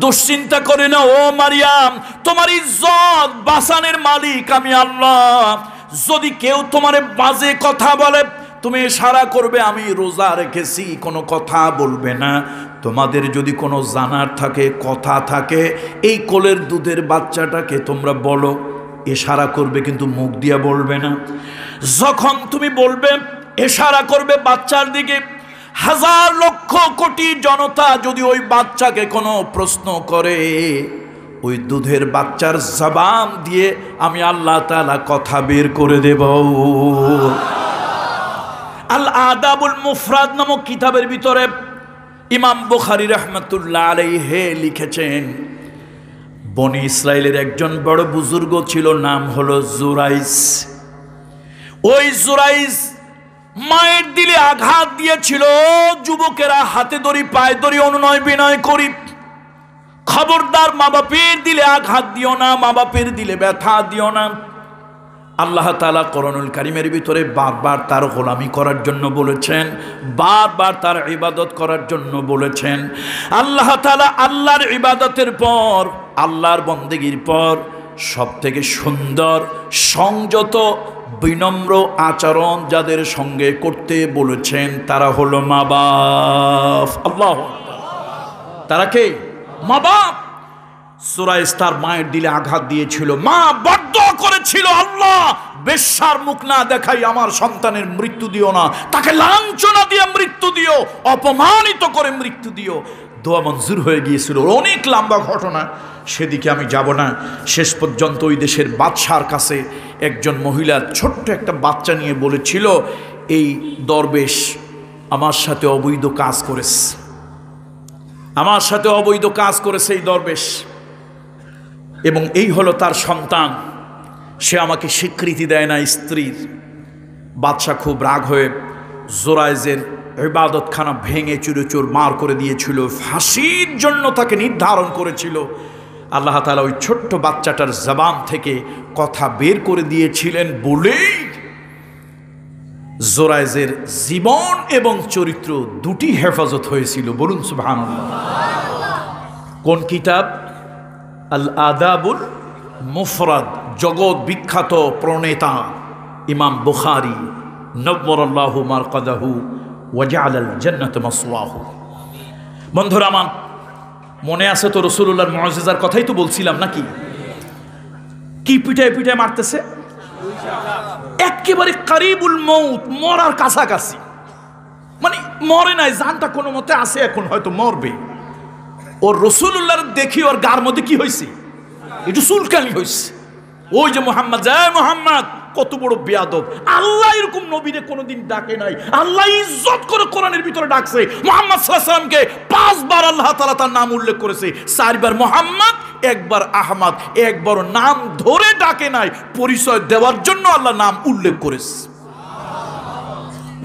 দুশ্চিন্তা করে না ও মারিয়াম, তোমার ইজ্জত বাঁচানোর মালিক আমি আল্লাহ। যদি কেউ তোমারে বাজে কথা বলে, তুমি ইশারা করবে আমি রোজা রেখেছি, কোনো কথা বলবে না। তোমাদের যদি কোনো জানার থাকে, কথা থাকে, এই কোলের দুধের বাচ্চাটাকে তোমরা বলো, ইশারা করবে কিন্তু মুখ দিয়ে বলবে না। যখন তুমি বলবে, ইশারা করবে বাচ্চার দিকে, হাজার লক্ষ কোটি জনতা যদি ওই বাচ্চাকে কোনো প্রশ্ন করে, ওই দুধের বাচ্চার জবান দিয়ে আমি আল্লাহ তাআলা কথা বের করে দেব। আল আদাবুল মুফরাদ নামক কিতাবের ভিতরে ইমাম বুখারী রাহমাতুল্লাহ আলাইহি লিখেছেন, বনি ইসরাইলের একজন বড় বুজুর্গ ছিল, নাম হলো জুরাইজ। ওই জুরাইজ মায়ের দিলে আঘাত দিয়েছিল। যুবকেরা হাতে ধরি, পায়ে ধরি, অনুনয় বিনয় করি, খবরদার মা বাপের দিলে আঘাত দিও না, মা বাপের দিলে ব্যথা দিও না। আল্লাহ তাআলা কোরআনুল কারীমের ভিতরে বারবার তার গোলামি করার জন্য বলেছেন, বারবার তার ইবাদত করার জন্য বলেছেন। আল্লাহ তাআলা আল্লাহর ইবাদতের পর, আল্লাহর বন্দেগীর পর সবথেকে সুন্দর সংযত বিনম্র আচরণ যাদের সঙ্গে করতে বলেছেন তারা হলো মা বাপ। আল্লাহু আকবার। তারা কে? মা বাপ। সূরা ইস্তার মায়ের দিলে আঘাত দিয়েছিল, মা বদ্ধ করেছিল, আল্লাহ বেশ্যার মুখ না দেখাই আমার সন্তানের মৃত্যু দিও না, তাকে লাঞ্ছনা দিয়ে মৃত্যু দিও, অপমানিত করে মৃত্যু দিও। দোয়া মঞ্জুর হয়ে গিয়েছিল। অনেক লম্বা ঘটনা, সেদিকে আমি যাব না। শেষ পর্যন্ত ওই দেশের বাদশার কাছে একজন মহিলা ছোট্ট একটা বাচ্চা নিয়ে বলেছিল, এই দরবেশ আমার সাথে অবৈধ কাজ করেছে, আমার সাথে অবৈধ কাজ করেছে এই দরবেশ, এবং এই হলো তার সন্তান, সে আমাকে স্বীকৃতি দেয় না স্ত্রীর। বাদশা খুব রাগ হয়ে জোরায়েজের ইবাদতখানা ভেঙে চুরচুর মার করে দিয়েছিল, ফাঁসির জন্য তাকে নির্ধারণ করেছিল। আল্লাহ তাআলা ওই ছোট্ট বাচ্চাটার জবান থেকে কথা বের করে দিয়েছিলেন বলেই জোরায়েজের জীবন এবং চরিত্র দুটি হেফাজত হয়েছিল। বলুন সুবহানাল্লাহ। কোন কিতাব? আল আদাবুল মুফরাদ, জগৎ বিখ্যাত প্রণেতা ইমাম বুখারী নব্বরাল্লাহু মারকাদাহু ওয়া জাআলাল জান্নাত মাসওয়াহু। বন্ধুরা আমার, মনে আছে তো রাসূলুল্লাহর মুআজিজার কথাই তো বলছিলাম নাকি? কি পিটায় পিটায় মারতেছে, একেবারে কারিবুল মউত, মরার কাছাকাছি, মানে মরে নাই, জানটা কোনো মতে আছে, এখন হয়তো মরবে। ওর রাসূলুল্লাহর দেখি ওর গার মধ্যে কি হয়েছে, একটু চুলকানি হয়েছে। ওই যে মুহাম্মদ, যায় মুহাম্মদ, কত বড় বেয়াদব, আল্লাহ এরকম নবীরে কোনোদিন ডাকে নাই, আল্লাহ ইজ্জত করে কোরআনের ভিতরে ডাকছে। মুহাম্মদ সাল্লাল্লাহু আলাইহি ওয়াসাল্লামকে 5 বার আল্লাহ তাআলা তার নাম উল্লেখ করেছে, 4 বার মুহাম্মদ, 1 বার আহমদ, 1 বার নাম ধরে ডাকে নাই, পরিচয় দেওয়ার জন্য আল্লাহ নাম উল্লেখ করেছে।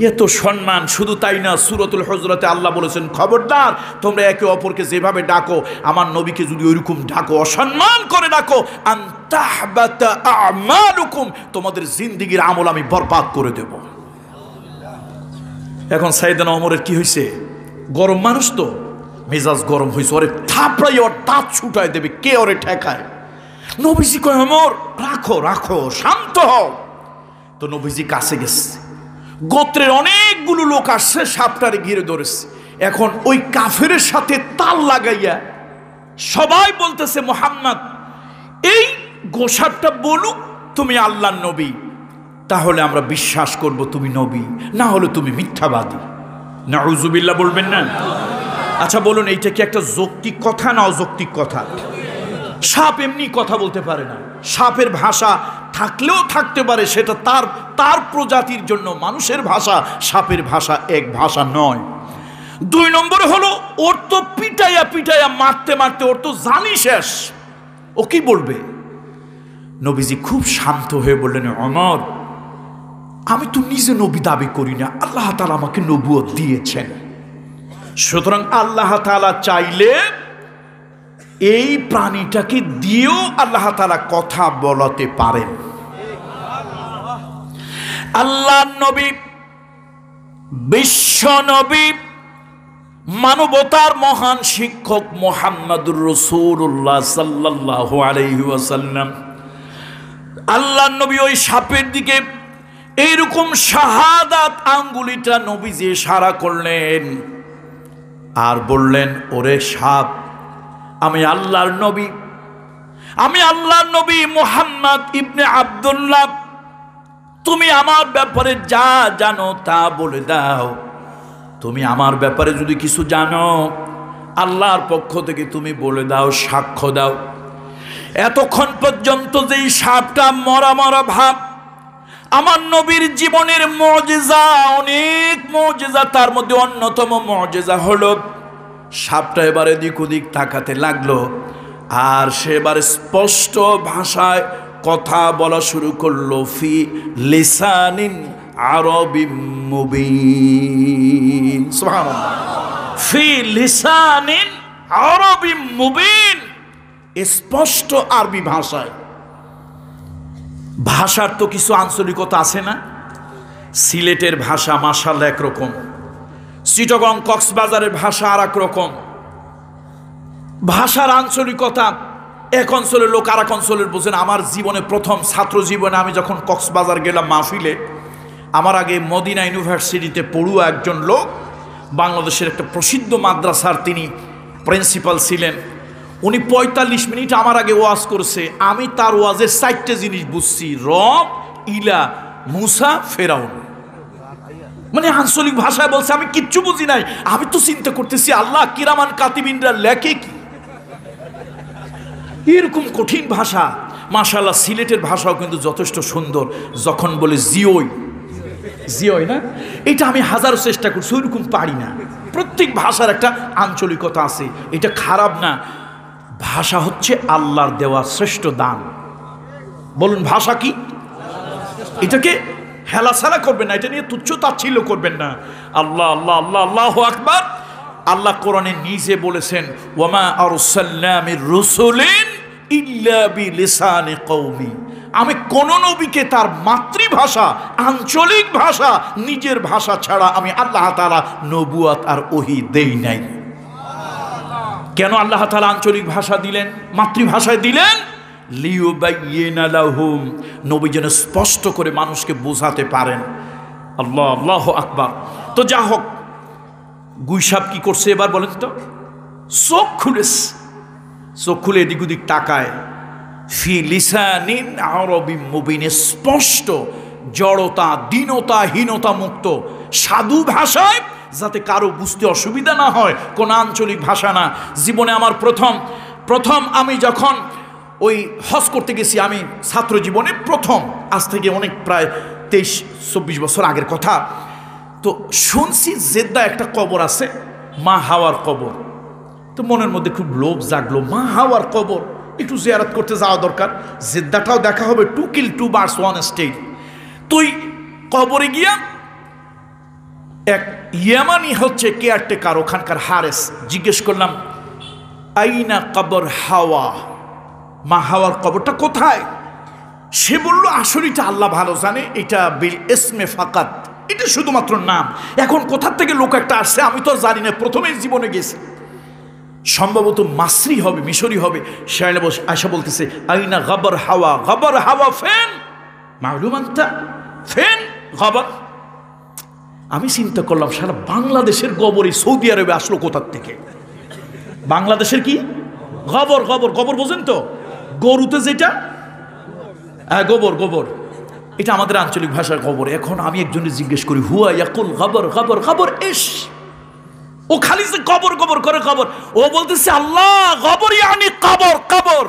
এত সম্মান। শুধু তাই না, সূরাতুল হুজরাতে আল্লাহ বলেছেন, খবরদার তোমরা একে অপরকে যেভাবে ডাকো আমার নবীকে যদি ওইরকম ডাকো, অসম্মান করে ডাকো, আনতাহবাতা আমালুকুম, তোমাদের জিন্দেগীর আমল আমি বরবাদ করে দেব। এখন সাইয়েদনা ওমরের কি হয়েছে, গরম মানুষ তো, মেজাজ গরম হয়েছে, ওরে থাপড়াই ওর দাঁত ছুটায় দেবে, কে ওরে ঠেকায়। নবীজি কয়, ওমর রাখো রাখো, শান্ত হও। তো নবীজি কাছে গেছে, গোত্রের অনেকগুলো লোক আসছে, সাপটারে ঘিরে ধরেছে। এখন ওই কাফেরের সাথে তাল লাগাইয়া সবাই বলতেছে, মুহাম্মদ এই গোসাপটা বলুক তুমি আল্লাহর নবী, তাহলে আমরা বিশ্বাস করব তুমি নবী, না হলে তুমি মিথ্যাবাদী। নাউজুবিল্লাহ বলবেন না? আচ্ছা বলুন, এইটা কি একটা যৌক্তিক কথা না অযৌক্তিক কথা? সাপ এমনি কথা বলতে পারে না, সাপের ভাষা থাকলেও থাকতে পারে, সেটা তার তার প্রজাতির জন্য। মানুষের ভাষা সাপের ভাষা এক ভাষা নয়। 2 নম্বরে হলো, ওর তো পিটাইয়া পিটাইয়া মারতে মারতে ওর তো জানি শেষ, ও কি বলবে? নবীজি খুব শান্ত হয়ে বললেন, ওমর আমি তো নিজে নবী দাবি করি না, আল্লাহ তাআলা আমাকে নবুয়ত দিয়েছেন, সুতরাং আল্লাহ তাআলা চাইলে এই প্রাণীটাকে দিয়েও আল্লাহ তাআলা কথা বলাতে পারেন। আল্লাহ নবী, বিশ্ব নবী, মানবতার মহান শিক্ষক মুহাম্মদুর রাসূলুল্লাহ সাল্লাল্লাহু আলাইহি ওয়াসাল্লাম, আল্লাহ নবী ওই সাপের দিকে এইরকম শাহাদাত আঙ্গুলিটা নবীজি ইশারা করলেন আর বললেন, ওরে সাপ, আমি আল্লাহর নবী, আমি আল্লাহর নবী মুহাম্মদ ইবনে আব্দুল্লাহ, তুমি আমার ব্যাপারে যা জানো তা বলে দাও। তুমি আমার ব্যাপারে যদি কিছু জানো, আল্লাহর পক্ষ থেকে তুমি বলে দাও, সাক্ষ্য দাও। এতক্ষণ পর্যন্ত যেই সাপটা মরা মরা ভাব, আমার নবীর জীবনের মুজিজা, অনেক মুজিজা, তার মধ্যে অন্যতম মুজিজা হলো সাপটা এবারে দিক ওদিক তাকাতে লাগলো, আর সে এবারে স্পষ্ট ভাষায় কথা বলা শুরু করলো, ফি লিসানিন আরবিম মুবিন। সুবহানাল্লাহ, ফি লিসানিন আরবিম মুবিন, স্পষ্ট আরবি ভাষায়। ভাষার তো কিছু আঞ্চলিকতা আছে না? সিলেটের ভাষা মাশাআল্লাহ একরকম, চিটাগং কক্সবাজারের ভাষা আর এক রকম। ভাষার আঞ্চলিকতা এক অঞ্চলের লোক আর এক অঞ্চলের বোঝেন। আমার জীবনে প্রথম ছাত্র জীবনে আমি যখন কক্সবাজার গেলাম মাহফিলে, আমার আগে মদিনা ইউনিভার্সিটিতে পড়ুয়া একজন লোক, বাংলাদেশের একটা প্রসিদ্ধ মাদ্রাসার তিনি প্রিন্সিপাল ছিলেন, উনি ৪৫ মিনিট আমার আগে ওয়াজ করছে। আমি তার ওয়াজের ৪টে জিনিস বুঝছি: রব, ইলা, মুসা, ফেরাউন। মানে আঞ্চলিক ভাষায় বলছে, আমি কিচ্ছু বুঝি নাই। আমি তো চিন্তা করতেছি আল্লাহ কিরামান কাতিবিনরা লেখে কি, এরকম কঠিন ভাষা। মাশাআল্লাহ সিলেটের ভাষাও কিন্তু যথেষ্ট সুন্দর। যখন বলে জিওই, জিওই না, এটা আমি হাজারো চেষ্টা করছি, ওইরকম পারি না। প্রত্যেক ভাষার একটা আঞ্চলিকতা আছে, এটা খারাপ না। ভাষা হচ্ছে আল্লাহর দেওয়া শ্রেষ্ঠ দান। বলুন ভাষা কি? এটাকে হেলাসালা করবেন না, এটা নিয়ে তুচ্ছ তাচ্ছিল্য করবেন না। আল্লাহ আল্লাহ আল্লাহ আল্লাহু আকবার। আল্লাহ কোরআনে নিজে বলেছেন, ওয়ামা আরসালনা মির রাসূলিন ইল্লা বিলিসানি কওমি। আমি কোন নবীকে তার মাতৃভাষা, আঞ্চলিক ভাষা, নিজের ভাষা ছাড়া আমি আল্লাহ তাআলা নবুয়ত আর ওহী দেই নাই। কেন আল্লাহ তাআলা আঞ্চলিক ভাষা দিলেন, মাতৃভাষায় দিলেন? লিয়ুবাইয়িনা লাহুম, নবী যেন স্পষ্ট করে মানুষকে বোঝাতে পারেন। আল্লাহ আল্লাহু আকবার। তো যা হোক, গুইসাব কি করছে এবার বলেন তো? চোখ খুলেছে, চোখ খুলে এদিক ওদিক তাকায়। ফি লিসানিন আরবি মুবিন, স্পষ্ট, জড়তা, দীনতা, হীনতা মুক্ত সাধু ভাষায়, যাতে কারো বুঝতে অসুবিধা না হয়। কোন আঞ্চলিক ভাষা না। জীবনে আমার প্রথম আমি যখন ওই হজ করতে গেছি, আমি ছাত্র জীবনে প্রথম, আজ থেকে অনেক প্রায় 23-24 বছর আগের কথা। তো শুনছি জেদ্দা একটা কবর আছে, মা হাওয়ার কবর। তো মনের মধ্যে খুব লোভ জাগলো, মা হাওয়ার কবর, একটু জিয়ারত করতে যাওয়া দরকার, জেদ্দাটাও দেখা হবে, 2 kill 2 birds 1 stone। তুই কবরে গিয়া এক ইয়ামানি হচ্ছে কেয়ারটেকার, ওখানকার হারেস, জিজ্ঞেস করলাম আইনা কবর হাওয়া, মা হাওয়ার কবরটা কোথায়? সে বলল আসলে এটা আল্লাহ ভালো জানে, এটা বিল ইসমে ফাকাত, এটা শুধুমাত্র নাম। এখন কোথার থেকে লোক একটা আসছে আমি তো জানি না, প্রথমেই জীবনে গেছে, সম্ভবত মাসরি হবে, মিশরি হবে। সে আয়সা বলতেছে আইনা গবর হাওয়া, গবর হাওয়া ফেন মালুম আনতা, ফেন গবর। আমি চিন্তা করলাম সারা বাংলাদেশের গবর এই সৌদি আরবে আসলো কোথার থেকে? বাংলাদেশের কি গবর? গবর গবর বোঝেন তো, গরুতে যেটা গোবর, গোবর, এটা আমাদের আঞ্চলিক ভাষার গবর। এখন আমি একজনের জিজ্ঞেস করি, হুয়া ইয়াকুল গবর গবর গবর এস, ও খালি যে কবর কবর করে কবর, ও বলতেছে আল্লাহ কবর ইয়ানি কবর, কবর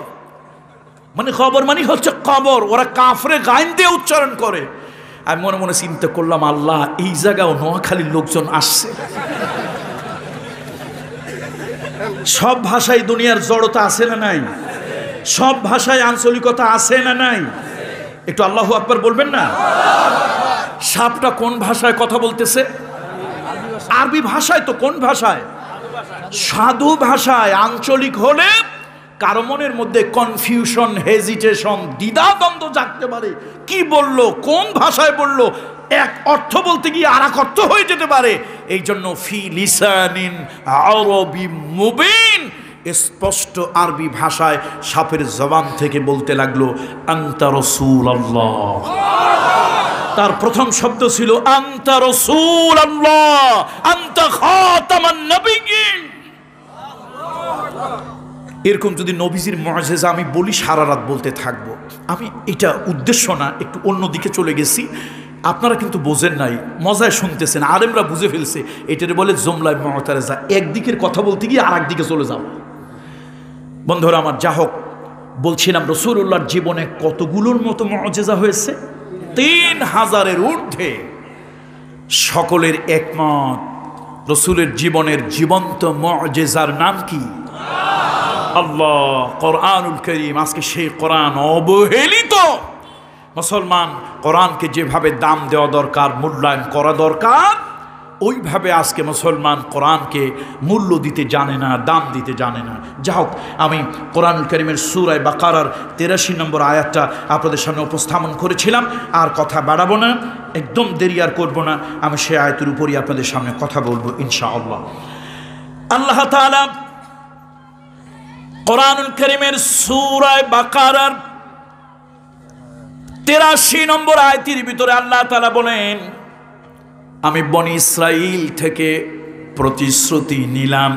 মানে কবর মানে হচ্ছে কবর। ওরা কাফরে গাইন দিয়ে উচ্চারণ করে। আমি মনে মনে চিন্তা করলাম, আল্লাহ এই জায়গাও নোয়াখালীর লোকজন আসছে। সব ভাষায় দুনিয়ার জড়তা আছে না নাই? সব ভাষায় আঞ্চলিকতা আছে না নাই? একটু আল্লাহু আকবার বলবেন না? সাপটা কোন ভাষায় কথা বলতেছে? আরবি ভাষায়। তো কোন ভাষায়? সাধু ভাষায়। আঞ্চলিক হলে কারো মনের মধ্যে কনফিউশন, হেজিটেশন, দ্বিধাদ্বন্দ্ব জাগতে পারে। কি বলল, কোন ভাষায় বলল, এক অর্থ বলতে গিয়ে আর এক অর্থ হয়ে যেতে পারে। এই জন্য ফি লিসানিন আরবি মুবিন, স্পষ্ট আরবি ভাষায় সাপের জবান থেকে বলতে লাগলো আনতা রাসূলুল্লাহ। তার প্রথম শব্দ ছিল আনতা রাসূলুল্লাহ, আনতা খাতামান নবিয়্যিন। এরকম যদি নবীজির মুআজিজা আমি বলি সারা রাত বলতে থাকবো। আমি এটা উদ্দেশ্য না, একটু অন্যদিকে চলে গেছি। আপনারা কিন্তু বোঝেন নাই, মজায় শুনতেছেন, আলেমরা বুঝে ফেলছে। এটারে বলে জুমলায়ে মুতারাজা, একদিকের কথা বলতে গিয়ে আর একদিকে চলে যাও। বন্ধুরা আমার, যা হোক, বলছিলাম রাসূলুল্লাহর জীবনে কতগুলোর মতো মুআজিজা হয়েছে? 3000-এর ঊর্ধ্বে। সকলের একমত রাসূলের জীবনের জীবন্ত মুআজিজার নাম কি? আল্লাহ, কোরআনুল কারীম। আজকে সেই কোরআন অবহেলিত। মুসলমান কোরআনকে যেভাবে দাম দেওয়া দরকার, মূল্যায়ন করা দরকার, ওইভাবে আজকে মুসলমান কোরআনকে মূল্য দিতে জানে না, দাম দিতে জানে না। যা হোক, আমি কোরআনুল কারীমের সূরা বাকারার 83 নম্বর আয়াতটা আপনাদের সামনে উপস্থাপন করেছিলাম। আর কথা বাড়াবো না, একদম দেরি আর করবো না, আমি সে আয়াতের উপরই আপনাদের সামনে কথা বলবো ইনশাআল্লাহ। আল্লাহ তাআলা কোরআনুল কারীমের সূরা বাকারার 83 নম্বর আয়াতের ভিতরে আল্লাহ তাআলা বলেন, আমি বনি ইসরাইল থেকে প্রতিশ্রুতি নিলাম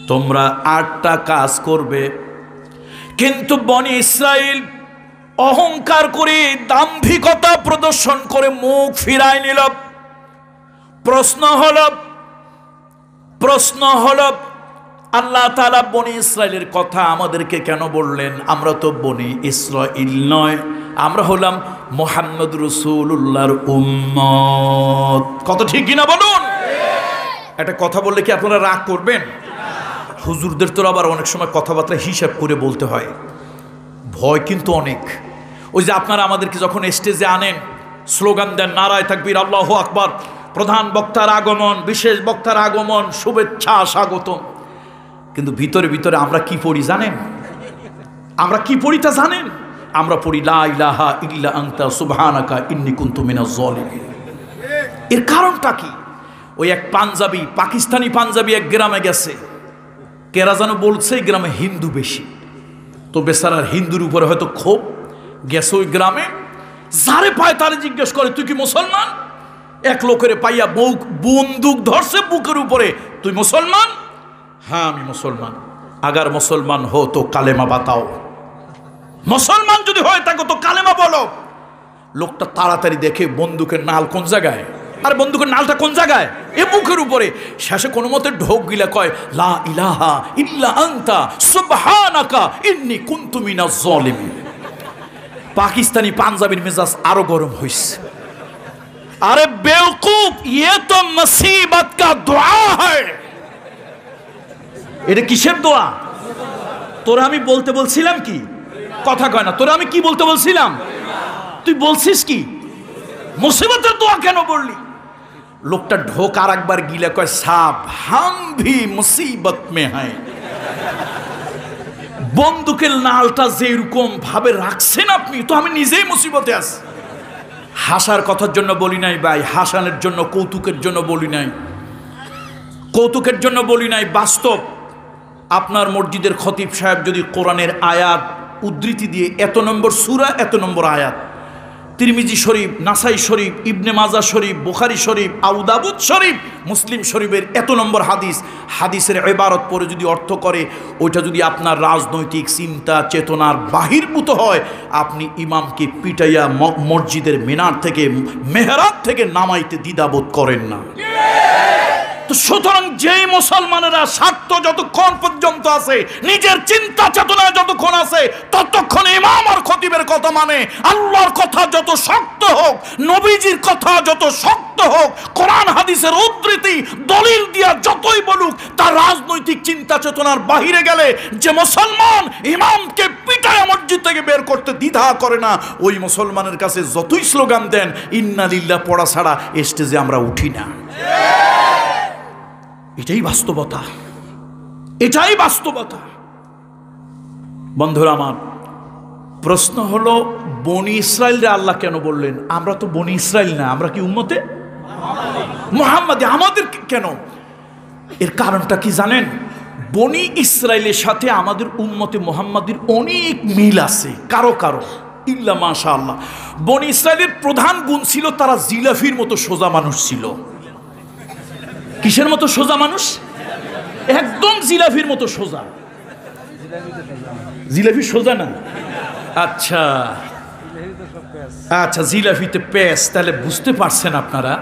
তোমরা 8টা কাজ করবে, কিন্তু বনি ইসরাইল অহংকার করে দাম্ভিকতা প্রদর্শন করে মুখ ফিরায় নিল। প্রশ্ন হলো আল্লাহ তাআলা বনি ইসরাইলের কথা আমাদেরকে কেন বললেন? আমরা তো বনি ইসরাইল নয়, আমরা হলাম মুহাম্মদ রাসূলুল্লাহর উম্মত। কত ঠিক কিনা বলুন? একটা কথা বললে কি আপনারা রাগ করবেন? হুজুরদের তো আবার অনেক সময় কথাবার্তা হিসাব করে বলতে হয়, ভয় কিন্তু অনেক। ওই যে আপনারা আমাদেরকে যখন স্টেজে আনেন, স্লোগান দেন নারায়ে তাকবীর, আল্লাহু আকবার, প্রধান বক্তার আগমন, বিশেষ বক্তার আগমন, শুভেচ্ছা স্বাগতম, কিন্তু ভিতরে ভিতরে আমরা কি পড়ি জানেন? আমরা কি পড়ি তা জানেন? আমরা পড়ি লা ইলাহা ইল্লা আনতা সুবহানাকা ইন্নী কুনতু মিনাজ জালিমিন। এর কারণটা কি? ওই এক পাঞ্জাবি, পাকিস্তানি পাঞ্জাবি এক গ্রামে গেছে, কেরা যেন বলছে এই গ্রামে হিন্দু বেশি, তো বেচারার হিন্দুর উপরে হয়তো ক্ষোভ গেছে। ওই গ্রামে যারে পায় তারে জিজ্ঞেস করে তুই কি মুসলমান? এক লোকের পাইয়া বন্দুক ধরছে বুকের উপরে, তুই মুসলমান? হ্যাঁ আমি মুসলমান। আগার মুসলমান হো তো কালেমা বাতাও, মুসলমান যদি হয় তাকে তো কালেমা বলো। লোকটা তাড়াতাড়ি দেখে বন্দুকের নাল কোন জায়গায়, আর বন্দুকের নালটা কোন জায়গায়? এ বুকের উপরে। শেষে কোনো মতে ঢোক গিলা কয় লা ইলাহা ইল্লা আনতা সুবহানাকা ইন্নী কুনতু মিনাজ জালিমিন। পাকিস্তানি পাঞ্জাবির মেজাজ আরো গরম হইছে। আরে বেওকুফ, ये तो मुसीबत का दुआ है। এটা কিসের দোয়া? তোরা আমি বলতে বলছিলাম কি? কথা কয় না। তোরা আমি কি বলতে বলছিলাম? তুই বলছিস কি মুসিবতের দোয়া কেন বললি? লোকটা ঢোক আর একবার গিলে কয় সাব হাম ভি মুসিবত মে হ্যায়। বন্দুকের নালটা যেরকম ভাবে রাখছেন আপনি, তো আমি নিজেই মুসিবতে আছি। হাসার কথার জন্য বলি নাই ভাই, হাসানের জন্য, কৌতুকের জন্য বলি নাই, কৌতুকের জন্য বলি নাই। বাস্তব, আপনার মসজিদের খতিব সাহেব যদি কোরআনের আয়াত উদ্ধৃতি দিয়ে এত নম্বর সূরা, এত নম্বর আয়াত, তিরমিজি শরীফ, নাসাই শরীফ, ইবনে মাজাহ শরীফ, বুখারী শরীফ, আবু দাউদ শরীফ, মুসলিম শরীফের এত নম্বর হাদিসের ইবারত পরে যদি অর্থ করে, ওইটা যদি আপনার রাজনৈতিক চিন্তা চেতনার বাহিরভূত হয়, আপনি ইমামকে পিটাইয়া মসজিদের মিনার থেকে, মেহরাব থেকে নামাইতে দ্বিধাবোধ করেন না। তো সুতরাং যেই মুসলমানেরা স্বার্থ যতক্ষণ পর্যন্ত আছে, নিজের চিন্তা চেতনা যতক্ষণ আছে, ততক্ষণ ইমাম আর খতিবের কথা মানে। আল্লাহর কথা যত শক্ত হোক, নবীজির কথা যত শক্ত হোক, কোরআন হাদিসের উদ্ধৃতি দলিল দিয়া যতই বলুক, তার রাজনৈতিক চিন্তা চেতনার বাহিরে গেলে যে মুসলমান ইমামকে পিটায় মসজিদ থেকে বের করতে দ্বিধা করে না, ওই মুসলমানের কাছে যতই স্লোগান দেন ইন্না লিল্লাহ পড়া ছাড়া স্টেজে আমরা উঠি না। এটাই বাস্তবতা, এটাই বাস্তবতা। বন্ধুরা আমার, প্রশ্ন হলো বনি ইসরাইলরে আল্লাহ কেন বললেন? আমরা তো বনি ইসরাইল না, আমরা কি উম্মতে মুহাম্মাদী, আমাদের কেন? এর কারণটা কি জানেন? বনি ইসরাইলের সাথে আমাদের উম্মতে মুহাম্মাদীর অনেক মিল আছে, কারো কারো ইল্লা মাশাআল্লাহ। বনি ইসরাইলের প্রধান গুণ ছিল তারা জিলাফির মতো সোজা মানুষ ছিল। কিসের মতো সোজা মানুষ? একদম জিলাফির মতো সোজা। জিলাফি সোজা না? আচ্ছা আচ্ছা, জিলাফিতে পেঁচ, তাহলে বুঝতে পারছেন আপনারা।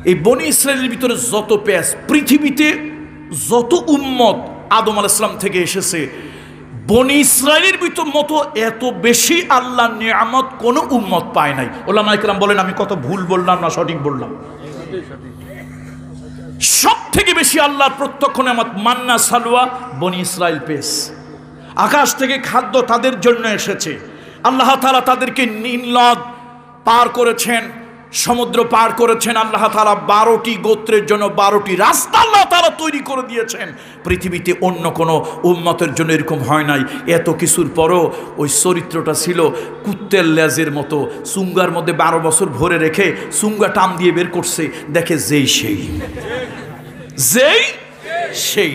এই বনি ইসরাইলের ভিতরে যত পেঁচ, পৃথিবীতে যত উম্মত আদম আলাইহিস সালাম থেকে এসেছে, বনি ইসরাইলের ভিতর মতো এত বেশি আল্লাহর নিয়ামত কোন উম্মত পায় নাই। ওলামায়ে কেরাম বলেন আমি কত ভুল বললাম না সঠিক বললাম? সব থেকে বেশি আল্লাহর প্রত্যক্ষ নিয়ামত মান্না সালওয়া বনি ইসরাইল পেস। আকাশ থেকে খাদ্য তাদের জন্য এসেছে, আল্লাহ তাআলা তাদেরকে নীল নদ পার করেছেন, সমুদ্র পার করেছেন আল্লাহ তাআলা, 12টি গোত্রের জন্য 12টি রাস্তা আল্লাহ তাআলা তৈরি করে দিয়েছেন। পৃথিবীতে অন্য কোনো উম্মতের জন্য এরকম হয় নাই। এত কিছুর পরও ওই চরিত্রটা ছিল কুত্তের লেজের মতো, চুঙ্গার মধ্যে 12 বছর ভরে রেখে চুঙ্গা টান দিয়ে বের করছে, দেখে যেই সেই।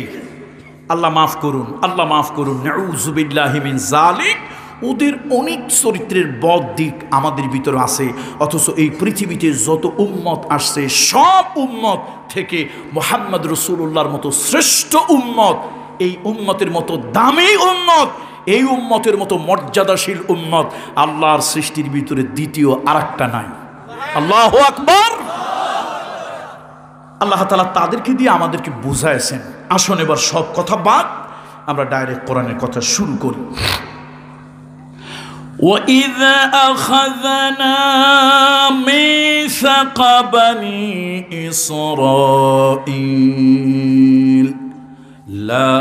আল্লাহ মাফ করুন, আল্লাহ মাফ করুন। নাউযু বিল্লাহি মিন যালিক। ওদের অনেক চরিত্রের বদ দিক আমাদের ভিতরে আছে, অথচ এই পৃথিবীতে যত উম্মত আসছে সব উম্মত থেকে মুহাম্মদ রাসূলুল্লাহর মতো শ্রেষ্ঠ উম্মত, এই উম্মতের মতো দামি উম্মত, এই উম্মতের মতো মর্যাদাশীল উম্মত আল্লাহর সৃষ্টির ভিতরে দ্বিতীয় আরেকটা নাই। আল্লাহু আকবার। আল্লাহ তাআলা তাদেরকে দিয়ে আমাদেরকে বুঝাইছেন। আসুন এবার সব কথা বাদ, আমরা ডাইরেক্ট কোরআনের কথা শুরু করি। وَإِذَا أَخَذْنَا مِيثَاقَ بَنِي إِسْرَائِيلَ لَا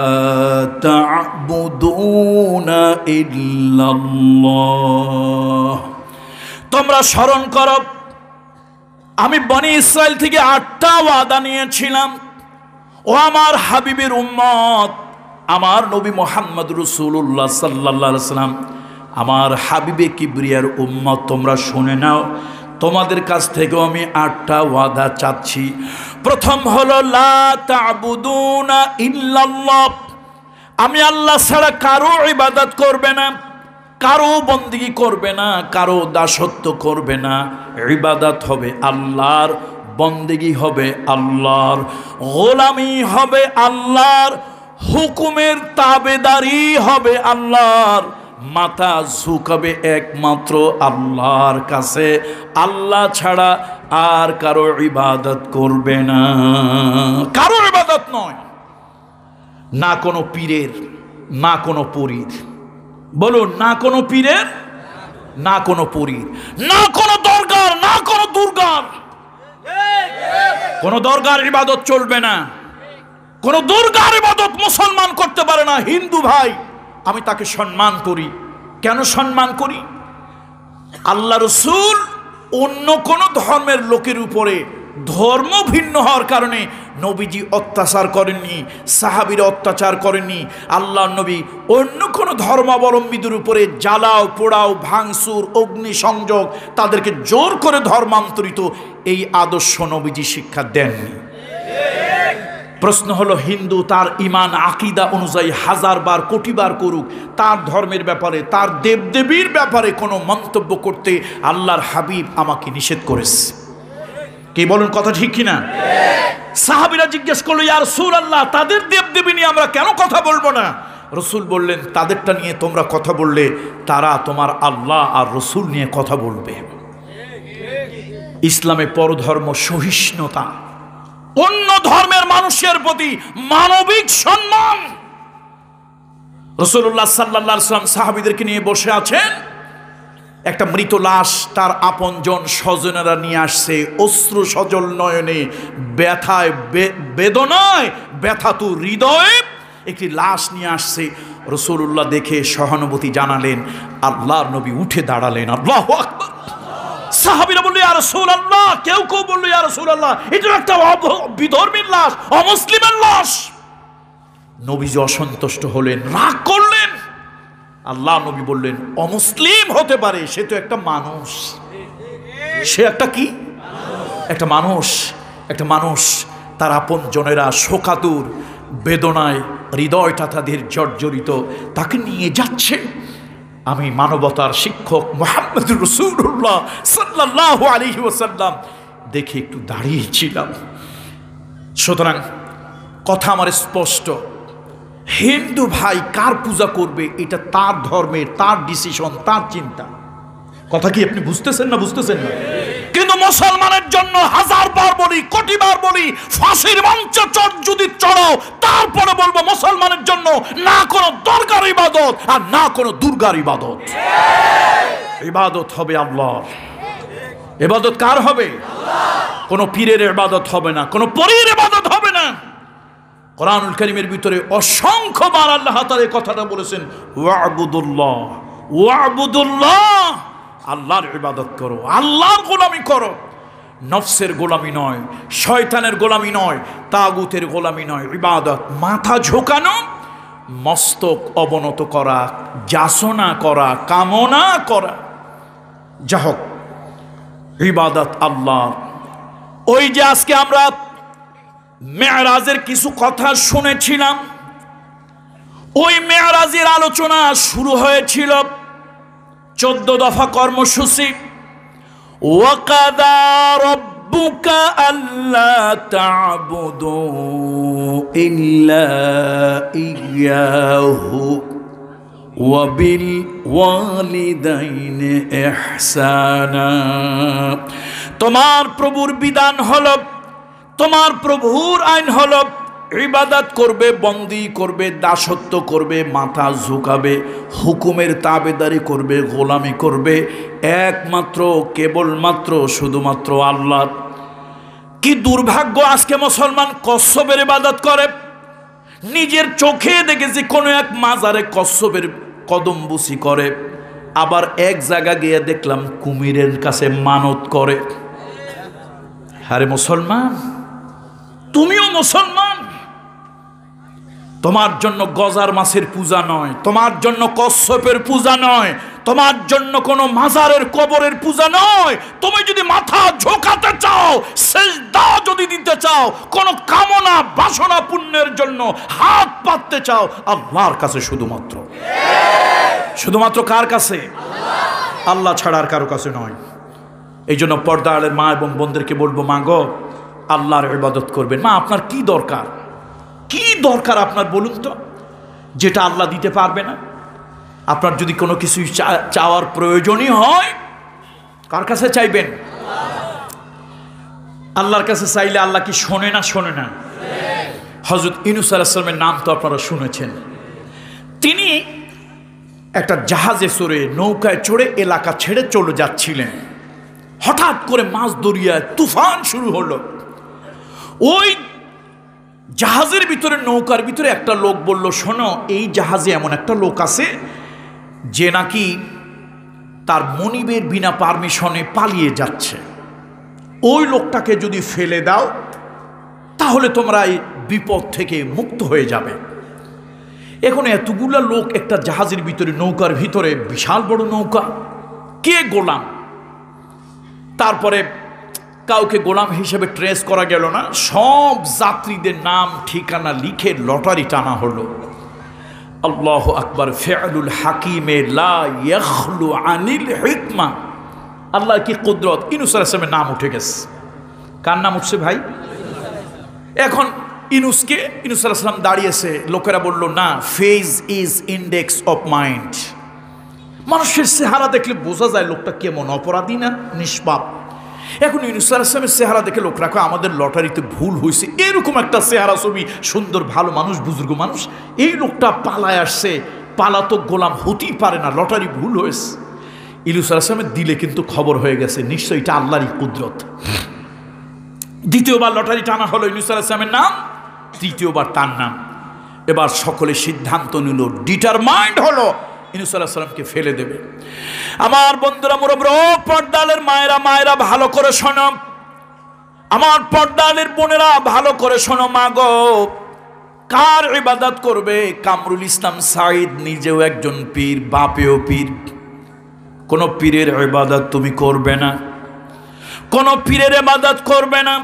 تَعْبُدُونَ إِلَّا اللَّهَ। তোমরা স্মরণ করো, আমি বনি ইসরাইল থেকে 8টা ওয়াদা নিয়েছিলাম। ও আমার হাবিবের উম্মত, আমার নবী মুহাম্মদ রাসূলুল্লাহ সাল্লাল্লাহু আলাইহি ওয়াসাল্লাম, আমার হাবিবে কিবরিয়ার উম্মত, তোমরা শুনে নাও, তোমাদের কাছ থেকেও আমি 8টা ওয়াদা চাচ্ছি। প্রথম হলো লা তা'বুদুনা ইল্লাল্লাহ, আমি আল্লাহ ছাড়া কারো ইবাদত করবে না, কারো বন্দেগী করবে না, কারো দাসত্ব করবে না। ইবাদত হবে আল্লাহর, বন্দেগী হবে আল্লাহর, গোলামি হবে আল্লাহর, হুকুমের তাবেদারি হবে আল্লাহর, মাথা ঝুঁকাবে একমাত্র আল্লাহর কাছে, আল্লাহ ছাড়া আর কারো ইবাদত করবে না। কারো ইবাদত নয়, না কোনো পীরের, না কোনো পরীর। বলুন, না কোনো পীরের, না কোনো পরীর, না কোনো দরগার, না কোনো দুর্গার। কোনো দরগার ইবাদত চলবে না, কোনো দুর্গার ইবাদত মুসলমান করতে পারে না। হিন্দু ভাই, আমি তাকে সম্মান করি। কেন সম্মান করি? আল্লাহ রাসূল অন্য কোন ধর্মের লোকের উপরে ধর্ম ভিন্ন হওয়ার কারণে নবীজি অত্যাচার করেননি, সাহাবীরা অত্যাচার করেননি। আল্লাহ নবী অন্য কোন ধর্মাবলম্বীদের উপরে জ্বালাও পোড়াও, ভাঙচুর, অগ্নি সংযোগ, তাদেরকে জোর করে ধর্মান্তরিত, এই আদর্শ নবীজি শিক্ষা দেননি। প্রশ্ন হলো, হিন্দু তার ইমান আকীদা অনুযায়ী 1000 বার কোটি বার করুক, তার ধর্মের ব্যাপারে, তার দেবদেবীর ব্যাপারে কোনো মন্তব্য করতে আল্লাহর হাবিব আমাকে নিষেধ করেছে। কি বলুন, কথা ঠিক কিনা? সাহাবীরা জিজ্ঞেস করলো, ইয়া রাসূলুল্লাহ, তাদের দেবদেবী নিয়ে আমরা কেন কথা বলবো না? রাসূল বললেন, তাদেরটা নিয়ে তোমরা কথা বললে তারা তোমার আল্লাহ আর রাসূল নিয়ে কথা বলবে। ইসলামে পরধর্ম সহিষ্ণুতা, অন্য ধর্মের মানুষের প্রতি মানবিক সম্মান। রাসূলুল্লাহ সাল্লাল্লাহু আলাইহি ওয়াসাল্লাম সাহাবীদেরকে নিয়ে বসে আছেন, একটা মৃত লাশ তার আপনজন স্বজনেরা নিয়ে আসছে, অশ্রু সজল নয়নে, ব্যথায় বেদনায় ব্যথাতু হৃদয়ে একটি লাশ নিয়ে আসছে। রাসূলুল্লাহ দেখে সহানুভূতি জানালেন, আল্লাহর নবী উঠে দাঁড়ালেন। আল্লাহু আকবার। সাহাবীরা বলল, ইয়া রাসূলুল্লাহ, কেউ বলল, ইয়া রাসূলুল্লাহ, এটা একটা বিধর্মীর লাশ, অমুসলিমের লাশ। নবীজি অসন্তুষ্ট হলেন, রাগ করলেন। আল্লাহ নবী বললেন, অমুসলিম হতে পারে, সে তো একটা মানুষ। সে একটা কি? একটা মানুষ। একটা মানুষ, তার আপন জনেরা শোকাতুর, বেদনায় হৃদয়টা তাদের জর্জরিত, তাকে নিয়ে যাচ্ছে। আমি মানবতার শিক্ষক মুহাম্মদুর রাসূলুল্লাহ সাল্লাল্লাহু আলাইহি ওয়াসাল্লাম দেখে একটু দাঁড়িয়েছিলাম। সুতরাং কথা আমার স্পষ্ট, হিন্দু ভাই কার পূজা করবে এটা তার ধর্মের, তার ডিসিশন, তার চিন্তা। কথা কি আপনি বুঝতেছেন না? বুঝতেছেন না? কিন্তু মুসলমানের জন্য 1000 বার বলি, কোটি বার বলি, ফাঁসির মঞ্চে যদি চড়াও, তারপরে বলবো মুসলমানের জন্য না কোনো দরগার ইবাদত আর না কোনো দুর্গার ইবাদত। ইবাদত হবে আল্লাহর। ইবাদত কার হবে? কোনো পীরের ইবাদত হবে না, কোনো পরীর ইবাদত হবে না। কোরআনুল কারীমের ভিতরে অসংখ্যবার আল্লাহ তাআলা এই কথাটা বলেছেন, ওয়া'বুদুল্লাহ, ওয়া'বুদুল্লাহ, আল্লাহর ইবাদত করো, আল্লাহর গোলামি করো। নফসের গোলামি নয়, শয়তানের গোলামি নয়, তাগুতের গোলামি নয়। ইবাদত মাথা ঝোঁকানো, মস্তক অবনত করা, যাচনা করা, কামনা করা, যা হোক ইবাদত আল্লাহ। ওই যে আজকে আমরা মেরাজের কিছু কথা শুনেছিলাম, ওই মেরাজের আলোচনা শুরু হয়েছিল 14 দফা কর্মসূচি। ওয়াকাদা রাব্বুকা আল্লা তা'বুদু ইল্লা ইয়্যাহু ওয়া বিল ওয়ালিদাইনি ইহসানা। তোমার প্রভুর বিধান হলো, তোমার প্রভুর আইন হলো, ইবাদত করবে, বন্দি করবে, দাসত্ব করবে, মাথা ঝুঁকাবে, হুকুমের তাবেদারি করবে, গোলামি করবে একমাত্র কেবলমাত্র শুধুমাত্র আল্লাহ। কি দুর্ভাগ্য, আজকে মুসলমান কচ্ছপের ইবাদত করে। নিজের চোখে দেখেছি কোনো এক মাজারে কচ্ছপের কদমবুসি করে, আবার এক জায়গা গিয়ে দেখলাম কুমিরের কাছে মানত করে। আরে মুসলমান, তুমিও মুসলমান, তোমার জন্য গজার মাছের পূজা নয়, তোমার জন্য কচ্ছপের পূজা নয়, তোমার জন্য কোনো মাজারের কবরের পূজা নয়। তুমি যদি মাথা ঝোঁকাতে চাও, সিজদা যদি দিতে চাও, কোনো কামনা বাসনা পূর্ণের জন্য হাত পাততে চাও, আল্লাহর কাছে শুধুমাত্র। শুধুমাত্র কার কাছে? আল্লাহ ছাড়া আর কারো কাছে নয়। এই জন্য পর্দা আলের মা এবং বোনদেরকে বলবো, মা গো, আল্লাহর ইবাদত করবেন। মা, আপনার কি দরকার, কি দরকার আপনার বলুন তো, যেটা আল্লাহ দিতে পারবে না? আপনার যদি কোনো কিছু চাওয়ার প্রয়োজনই হয়, কার কাছে চাইবেন? আল্লাহর কাছে চাইলে আল্লাহ কি শোনে না? শোনে না। হযরত ইউনূস আলাইহিস সালামের নাম তো আপনারা শুনেছেন। তিনি একটা জাহাজে চড়ে, নৌকায় চড়ে এলাকা ছেড়ে চলে যাচ্ছিলেন। হঠাৎ করে মাঝ দরিয়ায় তুফান শুরু হলো। ওই জাহাজের ভিতরে, নৌকার ভিতরে একটা লোক বলল, শোনো, এই জাহাজে এমন একটা লোক আছে যে নাকি তার মনিবের বিনা পারমিশনে পালিয়ে যাচ্ছে। ওই লোকটাকে যদি ফেলে দাও তাহলে তোমরা এই বিপদ থেকে মুক্ত হয়ে যাবে। এখন এতগুলা লোক একটা জাহাজের ভিতরে, নৌকার ভিতরে, বিশাল বড় নৌকা, কে গোলাম? তারপরে কাউকে গোলাম হিসেবে ট্রেস করা গেল না, সব যাত্রীদের নাম ঠিকানা লিখে লটারি টানা হলো। আল্লাহু আকবার। ফিআলুল হাকিমে লা ইয়াখলু আনিল হিকমা। আল্লাহ কি কুদরত। ইউনূস আলাইহিস সালামের নাম উঠে গেছে। কার নাম উঠছে ভাই? এখন ইউনূস আলাইহিস সালাম দাঁড়িয়েছে, লোকেরা বলল, না, phase is index of mind. মানুষের চেহারা দেখলে বোঝা যায় লোকটা কেমন, অপরাধী না নিষ্পাপ। এখন ইউনূস আলাইহিস সালামের চেহারা দেখে লোকরা কয়, আমাদের লটারিতে ভুল হয়েছে, এরকম একটা চেহারা, ছবি, সুন্দর, ভালো মানুষ, বুজুর্গ মানুষ, এই লোকটা পালায় আসছে, পালাতক গোলাম হতেই পারে না, লটারি ভুল হয়েছে। ইউনূস আলাইহিস সালামের দিলে কিন্তু খবর হয়ে গেছে, নিশ্চয়ই এটা আল্লাহরই কুদরত। দ্বিতীয়বার লটারি টানা হলো ইউনূস আলাইহিস সালামের নাম, তৃতীয়বার তার নাম। এবার সকলে সিদ্ধান্ত নিল, ডিটারমাইন্ড হলো ইউনূস আলাইহিস সালামকে ফেলে দেবে। আমার বন্ধুরা, মুরব্বীরা, পর্দালের মায়েরা ভালো করে শোনো, আমার পর্দালের বোনেরা ভালো করে শোনো। মা গো, কার ইবাদত করবে? কামরুল ইসলাম সাঈদ নিজেও একজন পীর, বাপেও পীর। কোন পীরের ইবাদত তুমি করবে না, কোন পীরের ইবাদত করবে না,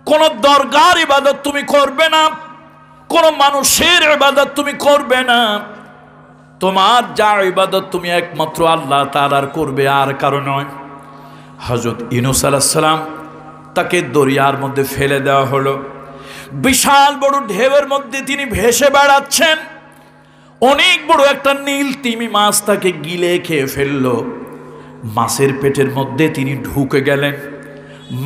কোন দরগার ইবাদত তুমি করবে না, কোন মানুষের ইবাদত তুমি করবে না। তোমার যা ইবাদত তুমি একমাত্র আল্লাহ তাআলার করবে, আর কারো নয়। হযরত ইউনূস আলাইহিস সালাম, তাকে দরিয়ার মধ্যে ফেলে দেওয়া হলো। বিশাল বড় ঢেউয়ের মধ্যে তিনি ভেসে বেড়াচ্ছেন। অনেক বড় একটা নীল তিমি মাছ তাকে গিলে খেয়ে ফেলল। মাছের পেটের মধ্যে তিনি ঢুকে গেলেন।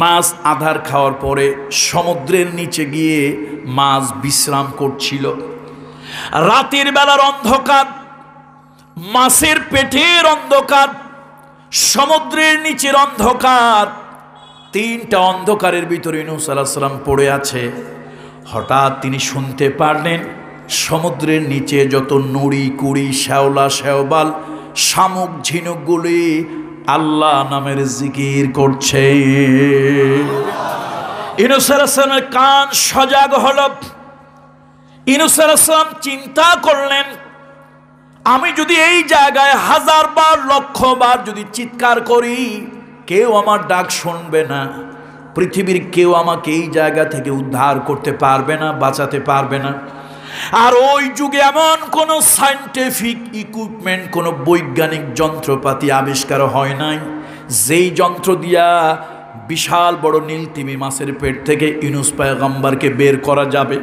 মাছ আধার খাওয়ার পরে সমুদ্রের নিচে গিয়ে মাছ বিশ্রাম করছিল। রাতের বেলার অন্ধকার, মাছের পেটের অন্ধকার, সমুদ্রের নিচের অন্ধকার, তিনটা অন্ধকারের ভিতরে ইউনূস আলাইহিস সালাম পড়ে আছে। হঠাৎ তিনি শুনতে পারলেন সমুদ্রের নিচে যত নুড়ি কুড়ি, শ্যাওলা শ্যাওবাল, শামুক ঝিনুকগুলি আল্লাহ নামের জিকির করছে। ইউনূস আলাইহিস সালামের কান সজাগ হলো। ইউনূস আলাইহিস সালাম চিন্তা করলেন, আমি যদি এই জায়গায় 1000 বার 1,00,000 বার যদি চিৎকার করি, কেউ আমার ডাক শুনবে না। পৃথিবীর কেউ আমাকে এই জায়গা থেকে উদ্ধার করতে পারবে না, বাঁচাতে পারবে না। আর ওই যুগে এমন কোনো সায়েন্টিফিক ইকুইপমেন্ট, কোনো বৈজ্ঞানিক যন্ত্রপাতি আবিষ্কার হয় নাই যেই যন্ত্র দিয়া বিশাল বড় নীলতিমি মাছের পেট থেকে ইউনূস পয়গম্বরকে বের করা যাবে।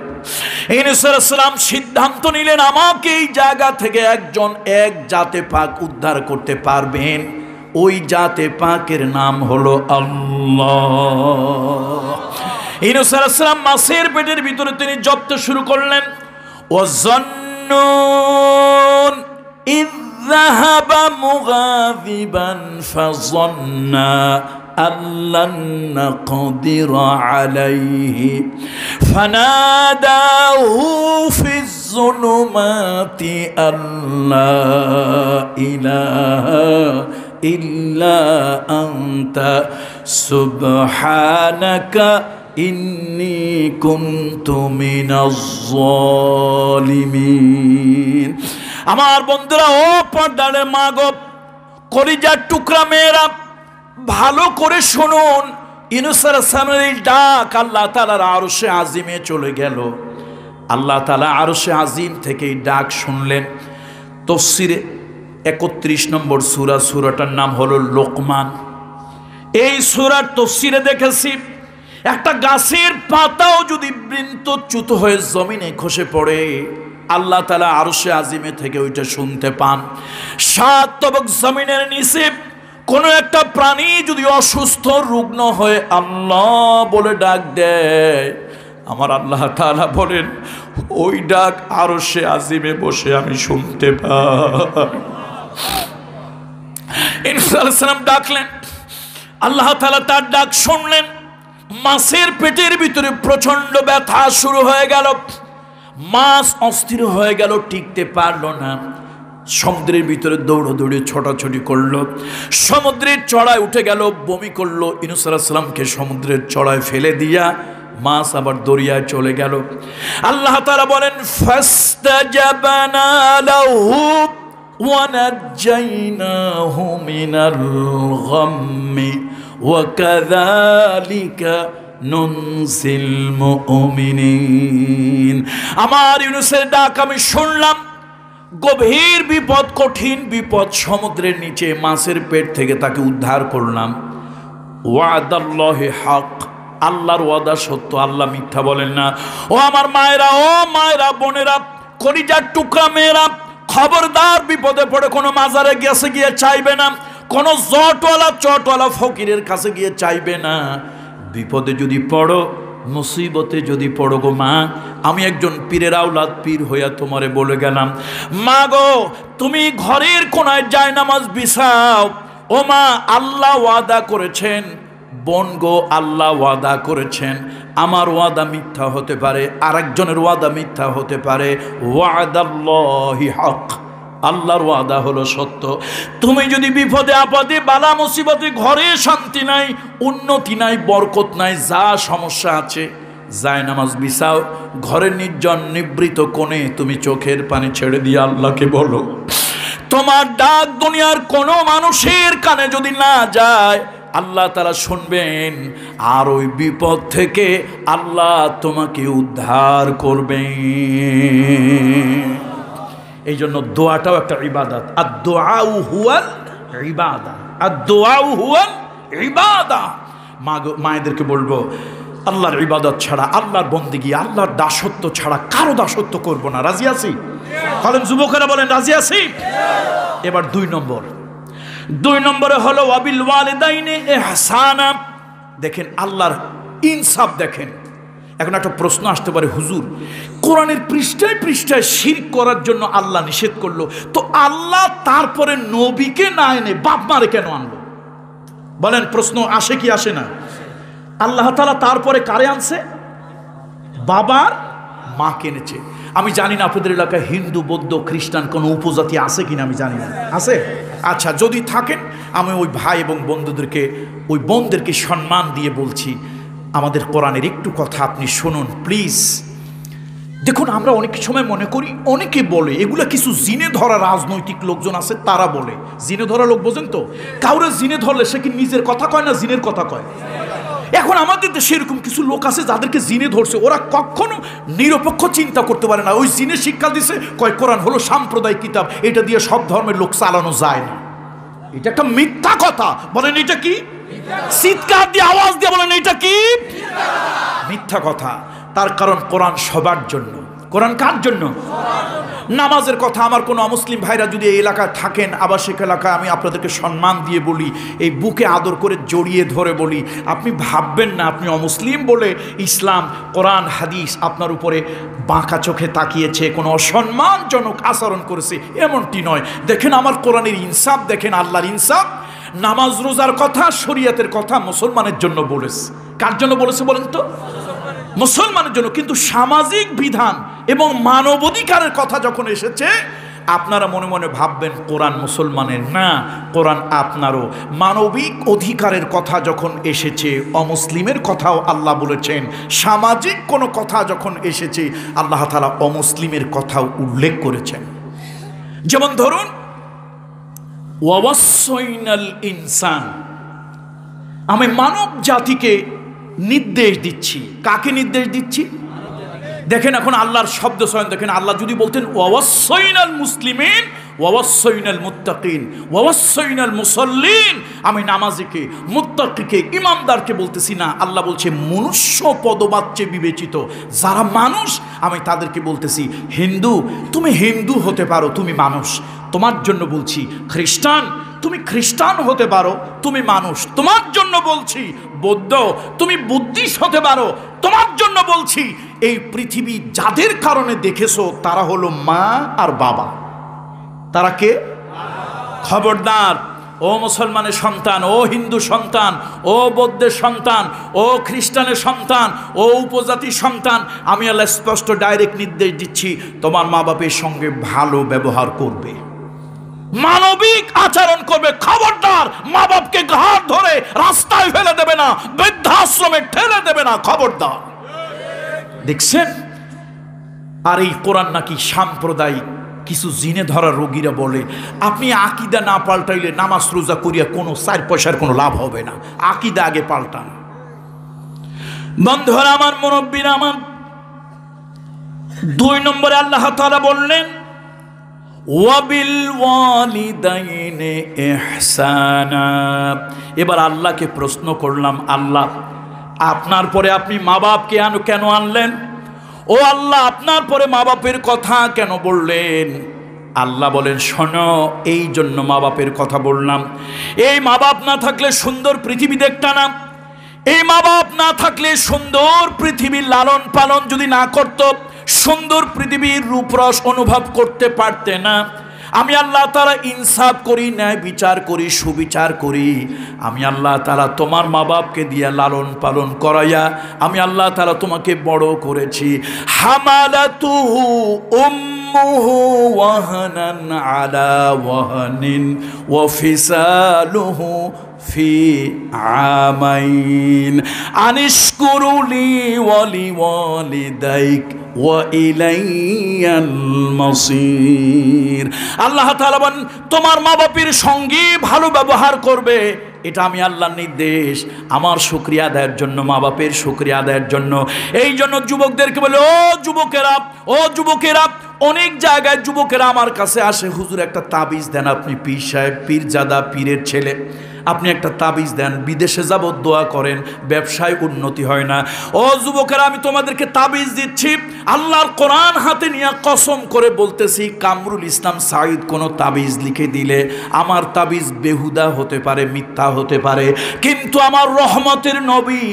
ইউনূস আলাইহিস সালাম সিদ্ধান্ত নিলেন, আমাকে এই জায়গা থেকে একজন এক জাতে পাক উদ্ধার করতে পারবেন। ওই জাতে পাকের নাম হলো আল্লাহ। ইউনূস আলাইহিস সালাম মাছের পেটের ভিতরে তিনি জপতে শুরু করলেন। ওয়াজ্জান্নুন ইয যাহাবা মুগাযিবান ফাযান্না আল্লান নাকদিরা আলাইহি ফানাদাহু ফিজ যুলুমাতি আল্লা ইলাহা ইল্লা আনতা সুবহানাকা ইন্নী কুনতু মিনাজ জালিমিন। আমার বন্ধুরা, ও পর্দার মা গো, কলিজার টুকরা মেয়েরা, ভালো করে শুনুন। ইউনূস আলাইহিস সালামের এই ডাক আল্লাহ তাআলার আরশে আজিমে চলে গেল। আল্লাহ তাআলা আরশে আজিম থেকে এই ডাক শুনলেন। তাফসীরে 31 নম্বর সূরা, সূরাটার নাম হলো লোকমান। এই সূরার তাফসীরে দেখেছি, একটা গাছের পাতাও যদি বৃন্তচ্যুত হয়ে জমিনে খসে পড়ে, আল্লাহ তাআলা আরশে আজিমে থেকে ওইটা শুনতে পান। 7 তবক জমিনের নিচে কোনো একটা প্রাণী যদি অসুস্থ রুগ্ন হয়ে আল্লাহ বলে ডাক দেয়, আমার আল্লাহ তাআলা বলেন ওই ডাক আরশে আজিমে বসে আমি শুনতে পাই। ইউনূস আলাইহিস সালাম ডাকলেন, আল্লাহ তাআলা তার ডাক শুনলেন। মাছের পেটের ভিতরে প্রচন্ড ব্যথা শুরু হয়ে গেল। মাছ অস্থির হয়ে গেল, টিকতে পারলো না। সমুদ্রের ভিতরে দৌড়াদৌড়ি ছোটাছুটি করলো, সমুদ্রের চড়ায় উঠে গেল, বমি করলো। ইউনূস আলাইহিস সালামকে সমুদ্রের চড়ায় ফেলে দিয়া মাছ আবার দরিয়ায় চলে গেল। আল্লাহ তাআলা বলেন, ফাস্তাজাবনা লাহু ওয়া নাজ্জাইনাহু মিনাল গাম্মি ওয়া কাযালিকা নুনজিল মুমিনিন। আমার ইউনূসের ডাক আমি শুনলাম। গভীর বিপদ, কঠিন বিপদ, সমুদ্রের নিচে মাছের পেট থেকে তাকে উদ্ধার করলাম। ওয়াদাল্লাহি হক, আল্লাহর ওয়াদা সত্য, আল্লাহ মিথ্যা বলেন না। ও আমার মায়েরা, ও মায়েরা, বোনেরা, কলিজার টুকরা মেয়েরা, খবরদার, বিপদে পড়ে কোনো মাজারে গিয়ে চাইবে না, কোনো জটওয়ালা চটওয়ালা ফকিরের কাছে গিয়ে চাইবে না। বিপদে যদি পড়ো, মুসিবতে যদি পড়ো গো মা, আমি একজন পীরের আওলাদ, পীর হইয়া তোমারে বলে গেলাম, মা গো তুমি ঘরের কোনায় জায়নামাজ বিছাও। ও মা, আল্লাহ ওয়াদা করেছেন। বোন গো, আল্লাহ ওয়াদা করেছেন। আমার ওয়াদা মিথ্যা হতে পারে, আরেকজনের ওয়াদা মিথ্যা হতে পারে। ওয়াদাল্লাহি হক, আল্লাহর ওয়াদা হলো সত্য। তুমি যদি বিপদে আপদে বালা মুসিবতে, ঘরে শান্তি নাই, উন্নতি নাই, বরকত নাই, যা সমস্যা আছে, জায়নামাজ বিছাও, ঘরের নির্জন নিবৃত কোণে তুমি চোখের পানি ছেড়ে দিয়ে আল্লাহকে বলো। তোমার ডাক দুনিয়ার কোনো মানুষের কানে যদি না যায়, আল্লাহ তাআলা শুনবেন, আর ওই বিপদ থেকে আল্লাহ তোমাকে উদ্ধার করবেন। এই জন্য দোয়াটাও একটা ইবাদত। আদ-দুআউ হুয়াল ইবাদা, আদ-দুআউ হুয়াল ইবাদা। মায়েদেরকে বলবো, আল্লাহর ইবাদত ছাড়া, আল্লাহর বন্দেগী, আল্লাহর দাসত্ব ছাড়া কারো দাসত্ব করব না। রাজি আছি? বলেন যুবকেরা, বলেন রাজি আছি? এবার 2 নম্বরে হলো ওয়াবিল ওয়ালিদাইনি ইহসানা। দেখেন আল্লাহর ইনসাফ দেখেন। এখন একটা প্রশ্ন আসতে পারে, হুজুর কোরআনের পৃষ্ঠায় পৃষ্ঠায় শিরক করার জন্য আল্লাহ নিষেধ করলো, তো আল্লাহ তারপরে নবীকে না এনে বাপ মারে কেন আনলো? বলেন প্রশ্ন আসে কি আসে না? আল্লাহ তাআলা তারপরে কারে আনছে? বাবার মাকে এনেছে। আমি জানি না আপনাদের এলাকায় হিন্দু বৌদ্ধ খ্রিস্টান কোনো উপজাতি আছে কিনা, আমি জানি না। আছে? আচ্ছা, যদি থাকেন আমি ওই ভাই এবং বন্ধুদেরকে, ওই বোনদেরকে সম্মান দিয়ে বলছি, আমাদের কোরআনের একটু কথা আপনি শুনুন প্লিজ। দেখুন, আমরা অনেক সময় মনে করি, অনেকে বলে এগুলা কিছু জিনে ধরা রাজনৈতিক লোকজন আছে তারা বলে। জিনে ধরা লোক বোঝেন তো? কাউরে জিনে ধরলে সে কি নিজের কথা কয় না জিনের কথা কয়? এখন আমাদের দেশে এরকম কিছু লোক আছে যাদেরকে জিনে ধরছে, ওরা কখনো নিরপেক্ষ চিন্তা করতে পারে না। ওই জিনে শিক্ষা দিছে, কয় কোরআন হলো সাম্প্রদায়িক কিতাব, এটা দিয়ে সব ধর্মের লোক চালানো যায় না। এটা একটা মিথ্যা কথা। বলেন এটা কি? চিৎকার দিয়ে আওয়াজ দিয়ে বলেন এটা কি? মিথ্যা কথা। তার কারণ কোরআন সবার জন্য। কোরআন কার জন্য? নামাজের কথা আমার কোনো অমুসলিম ভাইরা যদি এই এলাকায় থাকেন, আবাসিক এলাকায়, আমি আপনাদেরকে সম্মান দিয়ে বলি, এই বুকে আদর করে জড়িয়ে ধরে বলি, আপনি ভাববেন না আপনি অমুসলিম বলে ইসলাম কোরআন হাদিস আপনার উপরে বাঁকা চোখে তাকিয়েছে, কোনো অসম্মানজনক আচরণ করেছে, এমনটি নয়। দেখেন আমার কোরআনের ইনসাফ, দেখেন আল্লাহর ইনসাফ। নামাজ রোজার কথা, শরীয়তের কথা মুসলমানের জন্য বলেছে। কার জন্য বলেছে বলেন তো? মুসলমানের জন্য। কিন্তু সামাজিক বিধান এবং মানবাধিকারের কথা যখন এসেছে, আপনারা মনে মনে ভাববেন কোরআন মুসলমানের না, কোরআন আপনারও। মানবিক অধিকারের কথা যখন এসেছে, অমুসলিমের কথাও আল্লাহ বলেছেন। সামাজিক কোনো কথা যখন এসেছে, আল্লাহ তাআলা অমুসলিমের কথাও উল্লেখ করেছেন। যেমন ধরুন, ওয়াসাইনাল ইনসান, আমি মানব জাতিকে নির্দেশ দিচ্ছি। কাকে নির্দেশ দিচ্ছি? দেখেন এখন আল্লাহর শব্দ চয়ন দেখেন। আল্লাহ যদি বলতেন ওয়াসাইনাল মুসলিমিন ওয়াসাইনাল মুত্তাকিন ওয়াসাইনাল মুসাল্লিন, আমি নামাজিকে, মুত্তাকিকে, ইমানদারকে বলতেছি না। আল্লাহ বলছে মনুষ্য পদবাচ্যে বিবেচিত যারা মানুষ, আমি তাদেরকে বলতেছি হিন্দু, তুমি হিন্দু হতে পারো, তুমি মানুষ, তোমার জন্য বলছি। খ্রিস্টান, তুমি খ্রিস্টান হতে পারো, তুমি মানুষ, তোমার জন্য বলছি। বৌদ্ধ, তুমি বুদ্ধিস্ট হতে পারো, তোমার জন্য বলছি। এই পৃথিবী যাদের কারণে দেখেছো তারা হলো মা আর বাবা। তারা কে? খবরদার, ও মুসলমানের সন্তান, ও হিন্দু সন্তান, ও বৌদ্ধের সন্তান, ও খ্রিস্টানের সন্তান, ও উপজাতির সন্তান, আমি আল্লাহ স্পষ্ট ডাইরেক্ট নির্দেশ দিচ্ছি, তোমার মা বাপের সঙ্গে ভালো ব্যবহার করবে, মানবিক আচরণ করবে। খবরদার, মা বাপকে ঘাট ধরে রাস্তায় ফেলে দেবে না, বৃদ্ধাশ্রমে ঠেলে দেবে না, খবরদার। দেখছেন? আর এই কোরআন নাকি সাম্প্রদায়িক। কিছু জিনে ধরা রোগীরা বলে আপনি আকীদা না পাল্টাইলে নামাজ রোজা করিয়া কোনো 4 পয়সার কোনো লাভ হবে না, আকীদা আগে পাল্টান। বন্ধুরা আমার, মুরব্বীরা আমার, 2 নম্বরে আল্লাহ তাআলা বললেন ওয়াবিল ওয়ালিদাইনি ইহসানা। এবার আল্লাহকে প্রশ্ন করলাম, আল্লাহ আপনার পরে আপনি মা বাপকে কেন আনলেন? ও আল্লাহ, আপনার পরে মা বাপের কথা কেন বললেন? আল্লাহ বলেন শোনো, এই জন্য মা বাপের কথা বললাম। এই মা বাপ না থাকলে সুন্দর পৃথিবী দেখতা না। এই মা বাপ না থাকলে সুন্দর পৃথিবীর লালন পালন যদি না করত, সুন্দর পৃথিবীর রূপরস অনুভব করতে পারতে না। আমি আল্লাহ তাআলা ইনসাফ করি, ন্যায় বিচার করি, সুবিচার করি। আমি আল্লাহ তাআলা তোমার মা বাপকে দিয়ে লালন পালন করাইয়া আমি আল্লাহ তাআলা তোমাকে বড় করেছি। হামালাতুহু উম্মুহু ওয়াহানান আলা ওয়াহানিন ওয়া ফিসালুহু ফি আমাইন আনিশকুরুলি ওয়ালি ওয়ালিদাইক ওয়া ইলাইয়াল মাসির। আল্লাহ তাআলা বলেন তোমার মা বাপের সঙ্গে ভালো ব্যবহার করবে, এটা আমি আল্লাহর নির্দেশ। আমার শুকরিয়া আদায়ের জন্য, মা বাপের শুকরিয়া আদায়ের জন্য। এই জন্য যুবকদেরকে বলে, ও যুবকেরা, ও যুবকেরা, অনেক জায়গায় যুবকেরা আমার কাছে আসে, হুজুর একটা তাবিজ দেন, আপনি পীর সাহেব, পীরজাদা, পীরের ছেলে, আপনি একটা তাবিজ দেন, বিদেশে যাব দোয়া করেন, ব্যবসায় উন্নতি হয় না। ও যুবকেরা, আমি তোমাদেরকে তাবিজ দিচ্ছি, আল্লাহর কোরআন হাতে নিয়ে কসম করে বলতেছি, কামরুল ইসলাম সাঈদ কোনো তাবিজ লিখে দিলে আমার তাবিজ বেহুদা হতে পারে, মিথ্যা হতে পারে, কিন্তু আমার রহমতের নবী,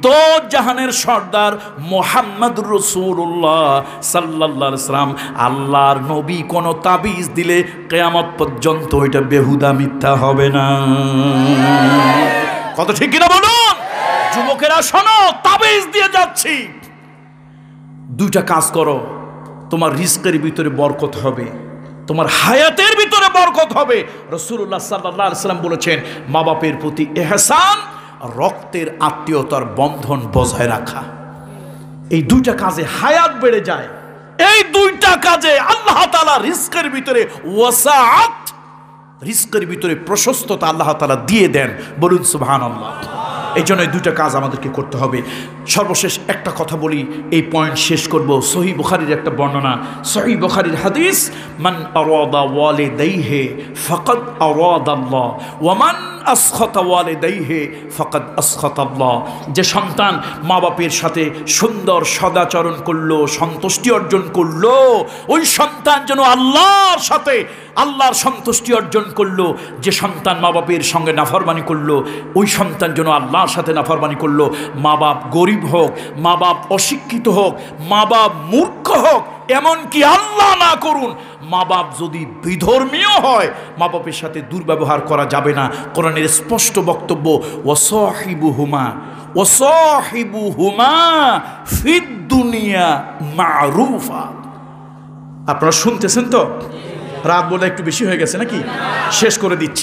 দো জাহানের সর্দার মুহাম্মদুর রাসূলুল্লাহ সাল্লাল্লাহু আলাইহি ওয়াসাল্লাম, আল্লাহর নবী কোনো তাবিজ দিলে কিয়ামত পর্যন্ত এটা বেহুদা, মিথ্যা হবে না। কত ঠিক কিনা বলুন? যুবকেরা শোনো, তাবিজ দিয়ে যাচ্ছি, 2টা কাজ করো। তোমার রিজকের ভিতরে বরকত হবে, তোমার হায়াতের ভিতরে বরকত হবে। রাসূলুল্লাহ সাল্লাল্লাহু আলাইহি ওয়াসাল্লাম বলেছেন, মা বাপের প্রতি ইহসান, রক্তের আত্মীয়তার বন্ধন বজায় রাখা, এই দুইটা কাজে হায়াত বেড়ে যায়। এই দুইটা কাজে আল্লাহ তাআলা রিজকের ভিতরে ওয়াসাআত, রিজকের ভিতরে প্রশস্ততা আল্লাহ তাআলা দিয়ে দেন। বলুন সুবহানাল্লাহ। এই জন্য এই দুইটা কাজ আমাদেরকে করতে হবে। সর্বশেষ একটা কথা বলি, এই পয়েন্ট শেষ করব। সহিহ বুখারীর একটা বর্ণনা, সহিহ বুখারীর হাদিস, মান আরাদা ওয়ালিদাইহি ফাকাদ আরাদাল্লাহ ওয়া মান আসখাতা ওয়ালিদাইহি ফাকাদ আসখাতাল্লাহ। যে সন্তান মা বাপের সাথে সুন্দর সদাচরণ করলো, সন্তুষ্টি অর্জন করলো, ওই সন্তান যেন আল্লাহর সাথে আল্লাহর সন্তুষ্টি অর্জন করলো। যে সন্তান মা বাপের সঙ্গে নাফরমানি করলো, ওই সন্তান যেন আল্লাহর সাথে নাফরমানি করলো। মা বাপ গরিব হোক, মা বাপ অশিক্ষিত হোক, মা বাপ মূর্খ হোক, এমনকি আল্লাহ না করুন মা বাপ যদি বিধর্মীয় হয়, মা বাপের সাথে দুর্ব্যবহার করা যাবে না। কোরআনের স্পষ্ট বক্তব্য, ওয়াসাহিবুহুমা ফিদ দুনিয়া মারুফা। আপনারা শুনতেছেন তো? রাত বলে একটু বেশি হয়ে গেছে নাকি? শেষ করে দিচ্ছি।